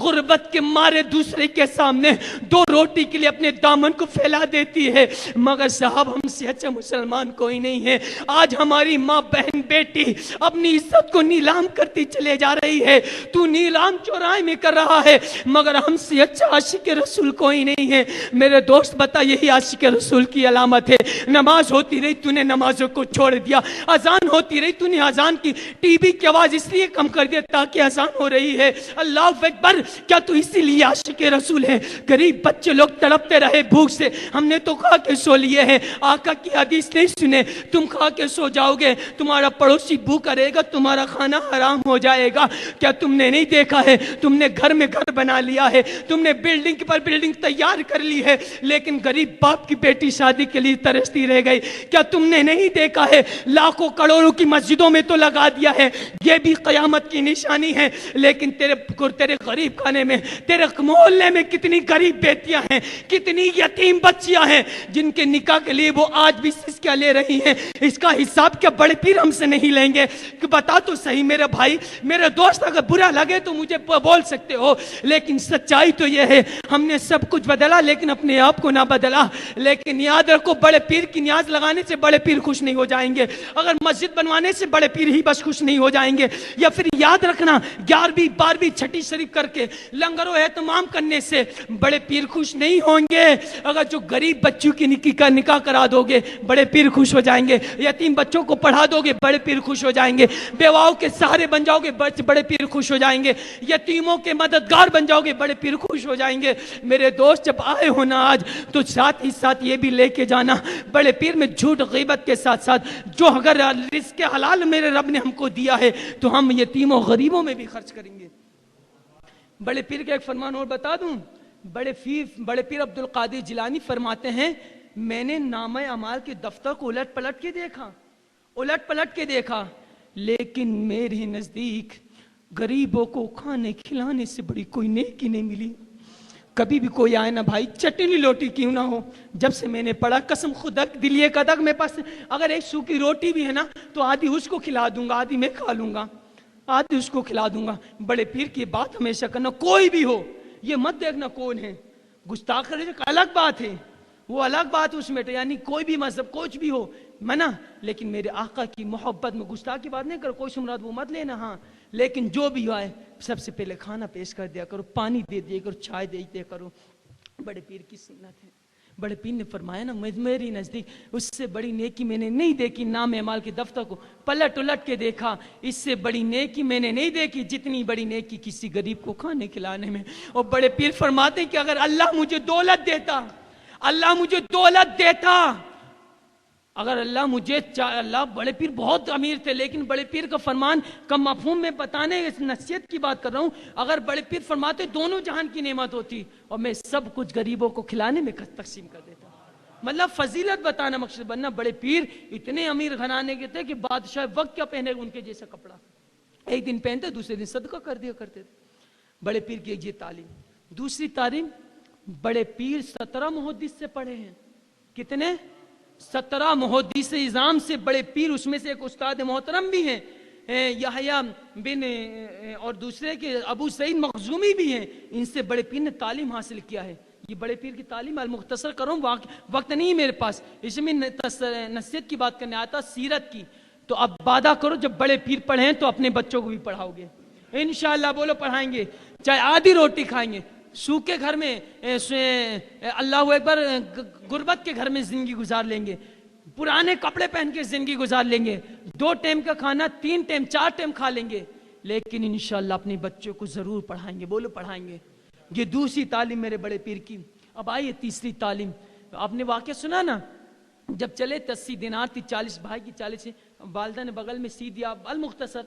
غربت کے مارے دوسرے کے سامنے 2 روٹی کے لیے اپنے دامن کو پھیلا دیتی ہے، مگر صاحب ہم سے اچھا مسلمان کوئی نہیں ہے۔ آج ہماری ماں، بہن، بیٹی اپنی عزت کو نیلام کرتی چلے جا رہی ہے، تو نیلام چوراہے میں کر رہا ہے، مگر ہم سے اچھا عاشق رسول کوئی نہیں ہے۔ میرے دوست بتا، یہی عاشق رسول کی علامت ہے۔ نماز ہوتی رہی، تو نے نمازوں کو چھوڑ دیا، اذان ہوتی رہی، تو نے اذان کی ٹی وی کی آواز اس لیے کم کر دیا تاکہ اذان ہو رہی ہے۔ اللہ اکبر، کیا تو اسی لیے عاشق رسول ہے؟ غریب بچے لوگ تڑپتے رہے بھوک سے، ہم نے تو کھا کے سو لیے ہیں۔ آقا کی حدیث نہیں سنے، تم کھا کے سو جاؤ گے، تمہارا پڑوسی بھوکا رہے گا، تمہارا کھانا حرام ہو جائے گا۔ کیا تم نے نہیں دیکھا ہے؟ تم نے گھر میں گھر بنا لیا ہے، تم نے بلڈنگ پر بلڈنگ تیار کر لی ہے، لیکن غریب باپ کی بیٹی شادی کے لیے ترستی رہ گئی۔ کیا تم نے نہیں دیکھا ہے؟ لاکھوں کروڑوں کی مسجدوں میں تو لگا دیا ہے، یہ بھی قیامت کی نشانی ہے، لیکن تیرے غریب خانے میں، تیرے محلے میں کتنی غریب بیٹیاں ہیں، کتنی یتیم بچیاں ہیں جن کے نکاح کے لیے وہ آج بھی سسکیاں لے رہی ہیں۔ اس کا حساب کیا بڑے پیر ہم سے نہیں لیں گے؟ کہ بتا تو صحیح میرے بھائی، میرے دوست، اگر برا لگے تو مجھے بول سکتے ہو، لیکن سچائی تو یہ ہے ہم نے سب کچھ بدلا لیکن اپنے آپ کو نہ بدلا۔ لیکن یاد رکھو، بڑے پیر کی نیاز لگانے سے بڑے پیر خوش نہیں ہو جائیں گے، اگر مسجد بنوانے سے بڑے پیر ہی بس خوش نہیں ہو جائیں گے، یا پھر یاد رکھنا 11ویں 12ویں چھٹی شریف کر کے لنگر و اہتمام کرنے سے بڑے پیر خوش نہیں ہوں گے۔ اگر جو غریب بچوں کی نکاح کرا دو گے بڑے پیر خوش ہو جائیں گے، یتیم بچوں کو پڑھا دو گے بڑے پیر خوش ہو جائیں گے، بیواؤں کے سہارے بن جاؤ گے بڑے پیر خوش ہو جائیں گے، یتیموں کے مددگار بن جاؤ گے بڑے پیر خوش ہو جائیں گے۔ میرے دوست، جب آئے ہو نا آج، تو ساتھ ہی ساتھ یہ بھی لے کے جانا، بڑے پیر میں جھوٹ غیبت کے ساتھ ساتھ جو اگر رزق حلال میرے رب نے ہم کو دیا ہے تو ہم یتیموں غریبوں میں بھی خرچ کریں گے۔ بڑے پیر کا ایک فرمان اور بتا دوں، بڑے پیر عبد القادر جیلانی فرماتے ہیں، میں نے نامہ اعمال کے دفتر کو الٹ پلٹ کے دیکھا، لیکن میرے نزدیک غریبوں کو کھانے کھلانے سے بڑی کوئی نیکی نہیں ملی۔ کبھی بھی کوئی آئے نا بھائی، چٹنی روٹی کیوں نہ ہو، جب سے میں نے پڑھا قسم خدا دلیے قدق میں پاس اگر ایک سوکھی روٹی بھی ہے نا تو آدھی اس کو کھلا دوں گا، آدھی میں کھا لوں گا، آدھی اس کو کھلا دوں گا۔ بڑے پیر کی بات ہمیشہ کرنا، کوئی بھی ہو، یہ مت دیکھنا کون ہے، گستاخ ایک الگ بات ہے، وہ الگ بات اس میں، یعنی کوئی بھی مذہب کچھ بھی ہو منع، لیکن میرے آقا کی محبت میں گستاخ کی بات نہیں کر، کوئی سمراد وہ مت لینا، ہاں، لیکن جو بھی آئے سب سے پہلے کھانا پیش کر دیا کرو، پانی دے دیا کرو، چائے دے دیا کرو۔ بڑے پیر کی سنت ہے۔ بڑے پیر نے فرمایا نا، میری نزدیک اس سے بڑی نیکی میں نے نہیں دیکھی، نام اعمال کے دفتر کو پلٹ کے دیکھا، اس سے بڑی نیکی میں نے نہیں دیکھی جتنی بڑی نیکی کسی غریب کو کھانے کھلانے میں۔ اور بڑے پیر فرماتے ہیں کہ اگر اللہ مجھے دولت دیتا، اگر اللہ بڑے پیر بہت امیر تھے، لیکن بڑے پیر کا فرمان کم مفہوم میں بتانے نصیحت کی بات کر رہا ہوں، اگر بڑے پیر فرماتے دونوں جہان کی نعمت ہوتی اور میں سب کچھ غریبوں کو کھلانے میں تقسیم کر دیتا، مطلب فضیلت بتانا مقصد بننا۔ بڑے پیر اتنے امیر گھرانے کے تھے کہ بادشاہ وقت کیا پہنے ان کے جیسا کپڑا، ایک دن پہنتے دوسرے دن صدقہ کر دیا کرتے تھے۔ بڑے پیر کی ایک یہ تعلیم۔ دوسری تعلیم، بڑے پیر 17 محدث سے پڑھے ہیں۔ کتنے؟ 17 محدث اعظام سے بڑے پیر، اس میں سے ایک استاد محترم بھی ہیں یحییٰ بن اور دوسرے کے ابو سعید مخزومی بھی ہیں، ان سے بڑے پیر نے تعلیم حاصل کیا ہے۔ یہ بڑے پیر کی تعلیم المختصر کروں، وقت نہیں میرے پاس، اس میں نصیحت کی بات کرنے آتا، سیرت کی، تو اب وعدہ کرو جب بڑے پیر پڑھیں تو اپنے بچوں کو بھی پڑھاؤ گے انشاءاللہ، بولو پڑھائیں گے، چاہے آدھی روٹی کھائیں گے، سوکھے گھر میں اللہ اکبر غربت کے گھر میں زندگی گزار لیں گے، پرانے کپڑے پہن کے زندگی گزار لیں گے، 2 ٹائم کا کھانا 3 ٹائم 4 ٹائم کھا لیں گے، لیکن انشاءاللہ اپنے بچوں کو ضرور پڑھائیں گے، بولو پڑھائیں گے۔ یہ دوسری تعلیم میرے بڑے پیر کی۔ اب آئیے تیسری تعلیم۔ آپ نے واقعہ سنا نا، جب چلے 80 دینار تھی، 40 بھائی کی 40 والدہ نے بغل میں سی دیا، المختصر،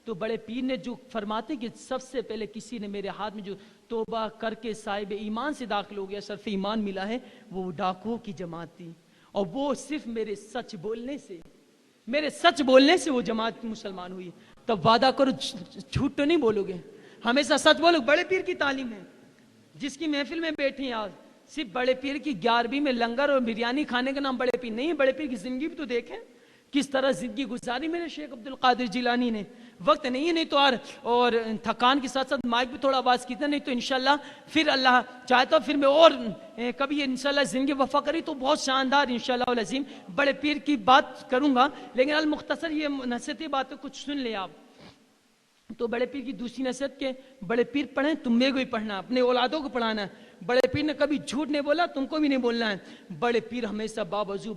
تو بڑے پیر نے جو فرماتے کہ سب سے پہلے کسی نے میرے ہاتھ میں جو توبہ کر کے صاحب ایمان سے داخل ہو گیا، شرف ایمان ملا ہے، وہ ڈاکوؤں کی جماعت تھی، اور وہ صرف میرے سچ بولنے سے وہ جماعت مسلمان ہوئی۔ تب وعدہ کرو جھوٹ تو نہیں بولو گے، ہمیشہ سچ بولو۔ بڑے پیر کی تعلیم ہے، جس کی محفل میں بیٹھے ہیں آج، صرف بڑے پیر کی 11ویں میں لنگر اور بریانی کھانے کا نام بڑے پیر نہیں ہے۔ بڑے پیر کی زندگی بھی تو دیکھیں، کس طرح زندگی گزاری میرے شیخ عبد القادر جیلانی نے۔ وقت نہیں ہے، نہیں تو اور تھکان کے ساتھ ساتھ مائک بھی تھوڑا آواز کیتا، نہیں تو انشاءاللہ پھر اللہ چاہتا ہوں پھر میں اور کبھی انشاءاللہ زندگی وفا کری تو بہت شاندار انشاءاللہ العظیم بڑے پیر کی بات کروں گا، لیکن المختصر یہ نصیحتی بات کچھ سن لے آپ۔ تو بڑے پیر کی دوسری نصیحت کہ بڑے پیر پڑھیں، تمہیں کو ہی پڑھنا، اپنے اولادوں کو پڑھانا ہے۔ بڑے پیر نے کبھی جھوٹ نہیں بولا، تم کو بھی نہیں بولنا ہے۔ بڑے پیر ہمیشہ باوضو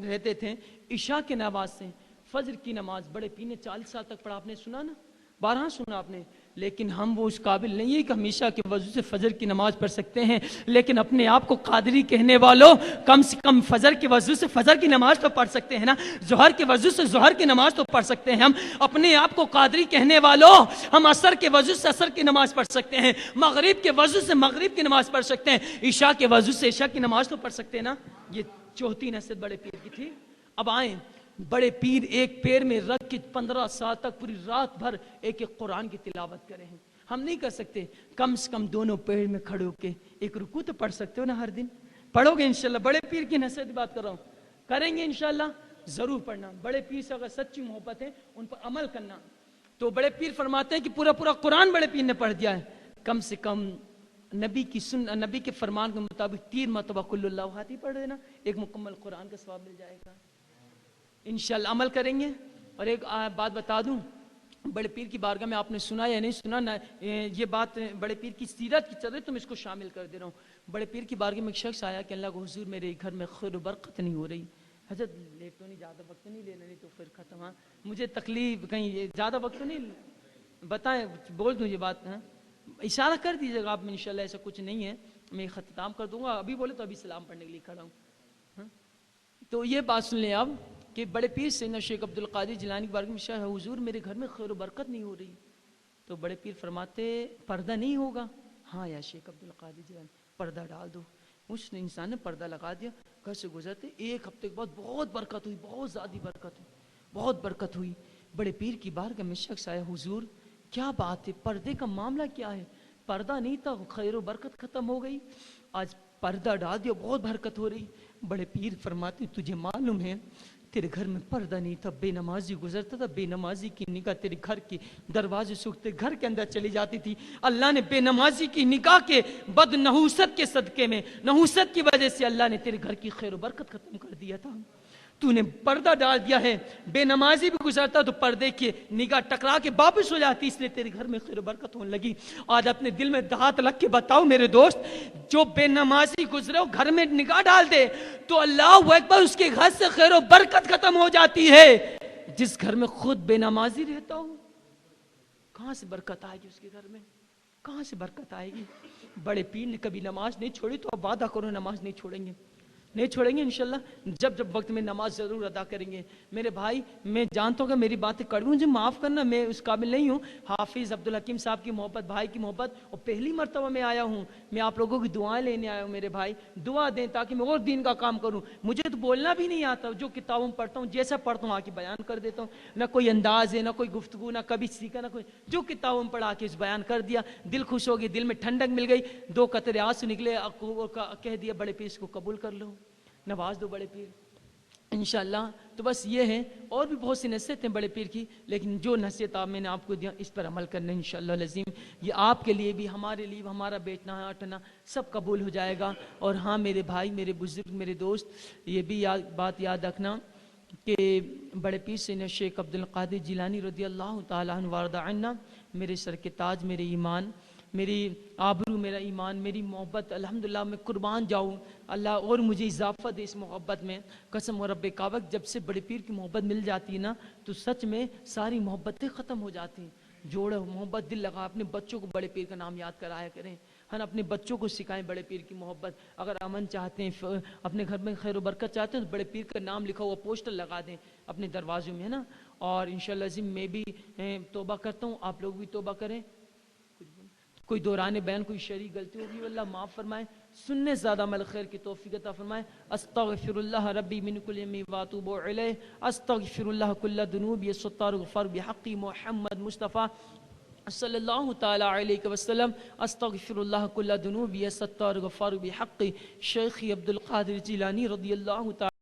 رہتے تھے، عشاء کے نماز سے فجر کی نماز بڑے پیر نے 40 سال تک پڑھا۔ آپ نے سنا نا، 12 سنا آپ نے، لیکن ہم وہ اس قابل نہیں ہے کہ ہمیشہ کے وضو سے فجر کی نماز پڑھ سکتے ہیں، لیکن اپنے آپ کو قادری کہنے والوں کم سے کم فجر کے وضو سے فجر کی نماز تو پڑھ سکتے ہیں نا، ظہر کے وضو سے ظہر کی نماز تو پڑھ سکتے ہیں۔ ہم اپنے آپ کو قادری کہنے والوں ہم عصر کے وضو سے عصر کی نماز پڑھ سکتے ہیں، مغرب کے وضو سے مغرب کی نماز پڑھ سکتے ہیں، عشاء کے وضو سے عشاء کی نماز تو پڑھ سکتے ہیں نا۔ یہ چوتھی نصیحت بڑے پیر کی تھی۔ اب آئیں، بڑے پیر ایک پیر میں رکھ کے 15 سال تک پوری رات بھر ایک ایک قرآن کی تلاوت کرے ہیں۔ ہم نہیں کر سکتے، کم سے کم دونوں پیر میں کھڑے ہو کے ایک رکوع تو پڑھ سکتے ہو نا، ہر دن پڑھو گے انشاءاللہ۔ بڑے پیر کی نصیحت بات کر رہا ہوں، کریں گے انشاءاللہ، ضرور پڑھنا۔ بڑے پیر سے اگر سچی محبت ہے ان پر عمل کرنا۔ تو بڑے پیر فرماتے ہیں کہ پورا قرآن بڑے پیر نے پڑھ دیا ہے، کم سے کم نبی کے فرمان کے مطابق 3 مرتبہ کل اللہ احد ہی پڑھ دینا، ایک مکمل قرآن کا ثواب مل جائے گا۔ انشاءاللہ عمل کریں گے۔ اور ایک بات بتا دوں، بڑے پیر کی بارگاہ میں آپ نے سنا یا نہیں سنا، یہ بات بڑے پیر کی سیرت کی چل رہی، تم اس کو شامل کر دے رہا ہوں۔ بڑے پیر کی بارگاہ میں ایک شخص آیا کہ اللہ کو حضور میرے گھر میں خیر و برکت نہیں ہو رہی۔ حضرت لیٹ تو نہیں، زیادہ وقت نہیں لینا، نہیں تو پھر ختم۔ ہاں مجھے تکلیف کہیں زیادہ وقت تو نہیں، بتائیں بول دوں یہ بات، ہاں اشارہ کر دیجیے گا آپ، انشاءاللہ ایسا کچھ نہیں ہے، میں اختتام کر دوں گا۔ ابھی بولے تو ابھی سلام پڑھنے کے لیے کھڑا ہوں۔ تو یہ بات سن لیں آپ کہ بڑے پیر سیدنا شیخ عبد القادر جیلانی کی بارگاہ میں شاہ حضور میرے گھر میں خیر و برکت نہیں ہو رہی۔ تو بڑے پیر فرماتے پردہ نہیں ہوگا؟ ہاں یا شیخ عبد القادر جیلانی، پردہ ڈال دو۔ اس نے انسان نے پردہ لگا دیا، گھر سے گزرتے 1 ہفتے کے بعد بہت برکت ہوئی، بہت زیادہ برکت ہوئی، بہت برکت ہوئی۔ بڑے پیر کی بارگاہ میں شخص آیا، حضور کیا بات ہے، پردے کا معاملہ کیا ہے؟ پردہ نہیں تھا، خیر و برکت ختم ہو گئی، آج پردہ ڈال دیا، بہت برکت ہو رہی۔ بڑے پیر فرماتے تجھے معلوم ہے تیرے گھر میں پردہ نہیں تھا، بے نمازی گزرتا تھا، بے نمازی کی نگاہ تیرے گھر کے دروازے سوکھتے گھر کے اندر چلی جاتی تھی، اللہ نے بے نمازی کی نگاہ کے بد نحوست کے صدقے میں، نحوست کی وجہ سے اللہ نے تیرے گھر کی خیر و برکت ختم کر دیا تھا۔ تو نے پردہ ڈال دیا ہے، بے نمازی بھی گزرتا تو پردے کی نگاہ ٹکرا کے واپس ہو جاتی، اس لیے تیرے گھر میں خیر و برکت ہونے لگی۔ آج اپنے دل میں ہاتھ رکھ کے بتاؤ میرے دوست، جو بے نمازی گزرے ہو گھر میں نگاہ ڈال دے تو اللہ اکبر اس کے گھر سے خیر و برکت ختم ہو جاتی ہے۔ جس گھر میں خود بے نمازی رہتا ہو کہاں سے برکت آئے گی اس کے گھر میں، کہاں سے برکت آئے گی؟ بڑے پیر نے کبھی نماز نہیں چھوڑی، تو اب وعدہ کرو نماز نہیں چھوڑیں گے، نہیں چھوڑیں گے انشاءاللہ، جب وقت میں نماز ضرور ادا کریں گے۔ میرے بھائی میں جانتا ہوں کہ میری باتیں کڑوی، مجھے معاف کرنا، میں اس قابل نہیں ہوں۔ حافظ عبدالحکیم صاحب کی محبت، بھائی کی محبت، اور پہلی مرتبہ میں آیا ہوں، میں آپ لوگوں کی دعائیں لینے آیا ہوں۔ میرے بھائی دعا دیں تاکہ میں اور دین کا کام کروں۔ مجھے تو بولنا بھی نہیں آتا، جو کتابوں میں پڑھتا ہوں جیسا پڑھتا ہوں آ کے بیان کر دیتا ہوں، نہ کوئی انداز ہے، نہ کوئی گفتگو، نہ کبھی سیکھا، نہ کوئی، جو کتابوں میں پڑھا کے اس بیان کر دیا، دل خوش ہو گئی، دل میں ٹھنڈک مل گئی، 2 قطرے آنسو نکلے، کہہ دیا بڑے پیر اس کو قبول کر لو، نواز دو بڑے پیر انشاءاللہ۔ تو بس یہ ہے، اور بھی بہت سی نصیحتیں بڑے پیر کی، لیکن جو نصیحت میں نے آپ کو دیا اس پر عمل کرنا ہے انشاءاللہ العظیم۔ یہ آپ کے لیے بھی، ہمارے لیے بھی، ہمارا بیٹھنا اٹھنا سب قبول ہو جائے گا۔ اور ہاں میرے بھائی، میرے بزرگ، میرے دوست، یہ بھی بات یاد رکھنا کہ بڑے پیر سیدنا شیخ عبد القادر جیلانی رضی اللہ تعالیٰ عنہ وارض عنا میرے سر کے تاج، میرے ایمان، میری آبرو، میرا ایمان، میری محبت، الحمدللہ میں قربان جاؤں، اللہ اور مجھے اضافہ دے اس محبت میں، قسم و رب کعبہ۔ جب سے بڑے پیر کی محبت مل جاتی ہے نا تو سچ میں ساری محبتیں ختم ہو جاتی ہیں۔ جوڑو محبت، دل لگا، اپنے بچوں کو بڑے پیر کا نام یاد کرایا کریں۔ ہم اپنے بچوں کو سکھائیں بڑے پیر کی محبت. اگر امن چاہتے ہیں, اپنے گھر میں خیر و برکت چاہتے ہیں, تو بڑے پیر کا نام لکھا ہوا پوسٹر لگا دیں اپنے دروازوں میں, ہے نا. اور انشاءاللہ عظیم میں بھی توبہ کرتا ہوں, آپ لوگ بھی توبہ کریں. کوئی دوران بیان کوئی شرعی غلطی ہوگی اللہ معاف فرمائے, سننے زیادہ عمل خیر کی توفیق عطا فرمائے. استغفر اللہ ربی من کل ذنب واتوب الیہ. استغفر اللہ کل ذنوب الستار غفار بحق محمد مصطفیٰ صلی اللہ تعالی علیہ وسلم. استغفر اللہ کل ذنوب الستار غفار بحق شیخ عبد القادر جیلانی رضی اللہ تعالی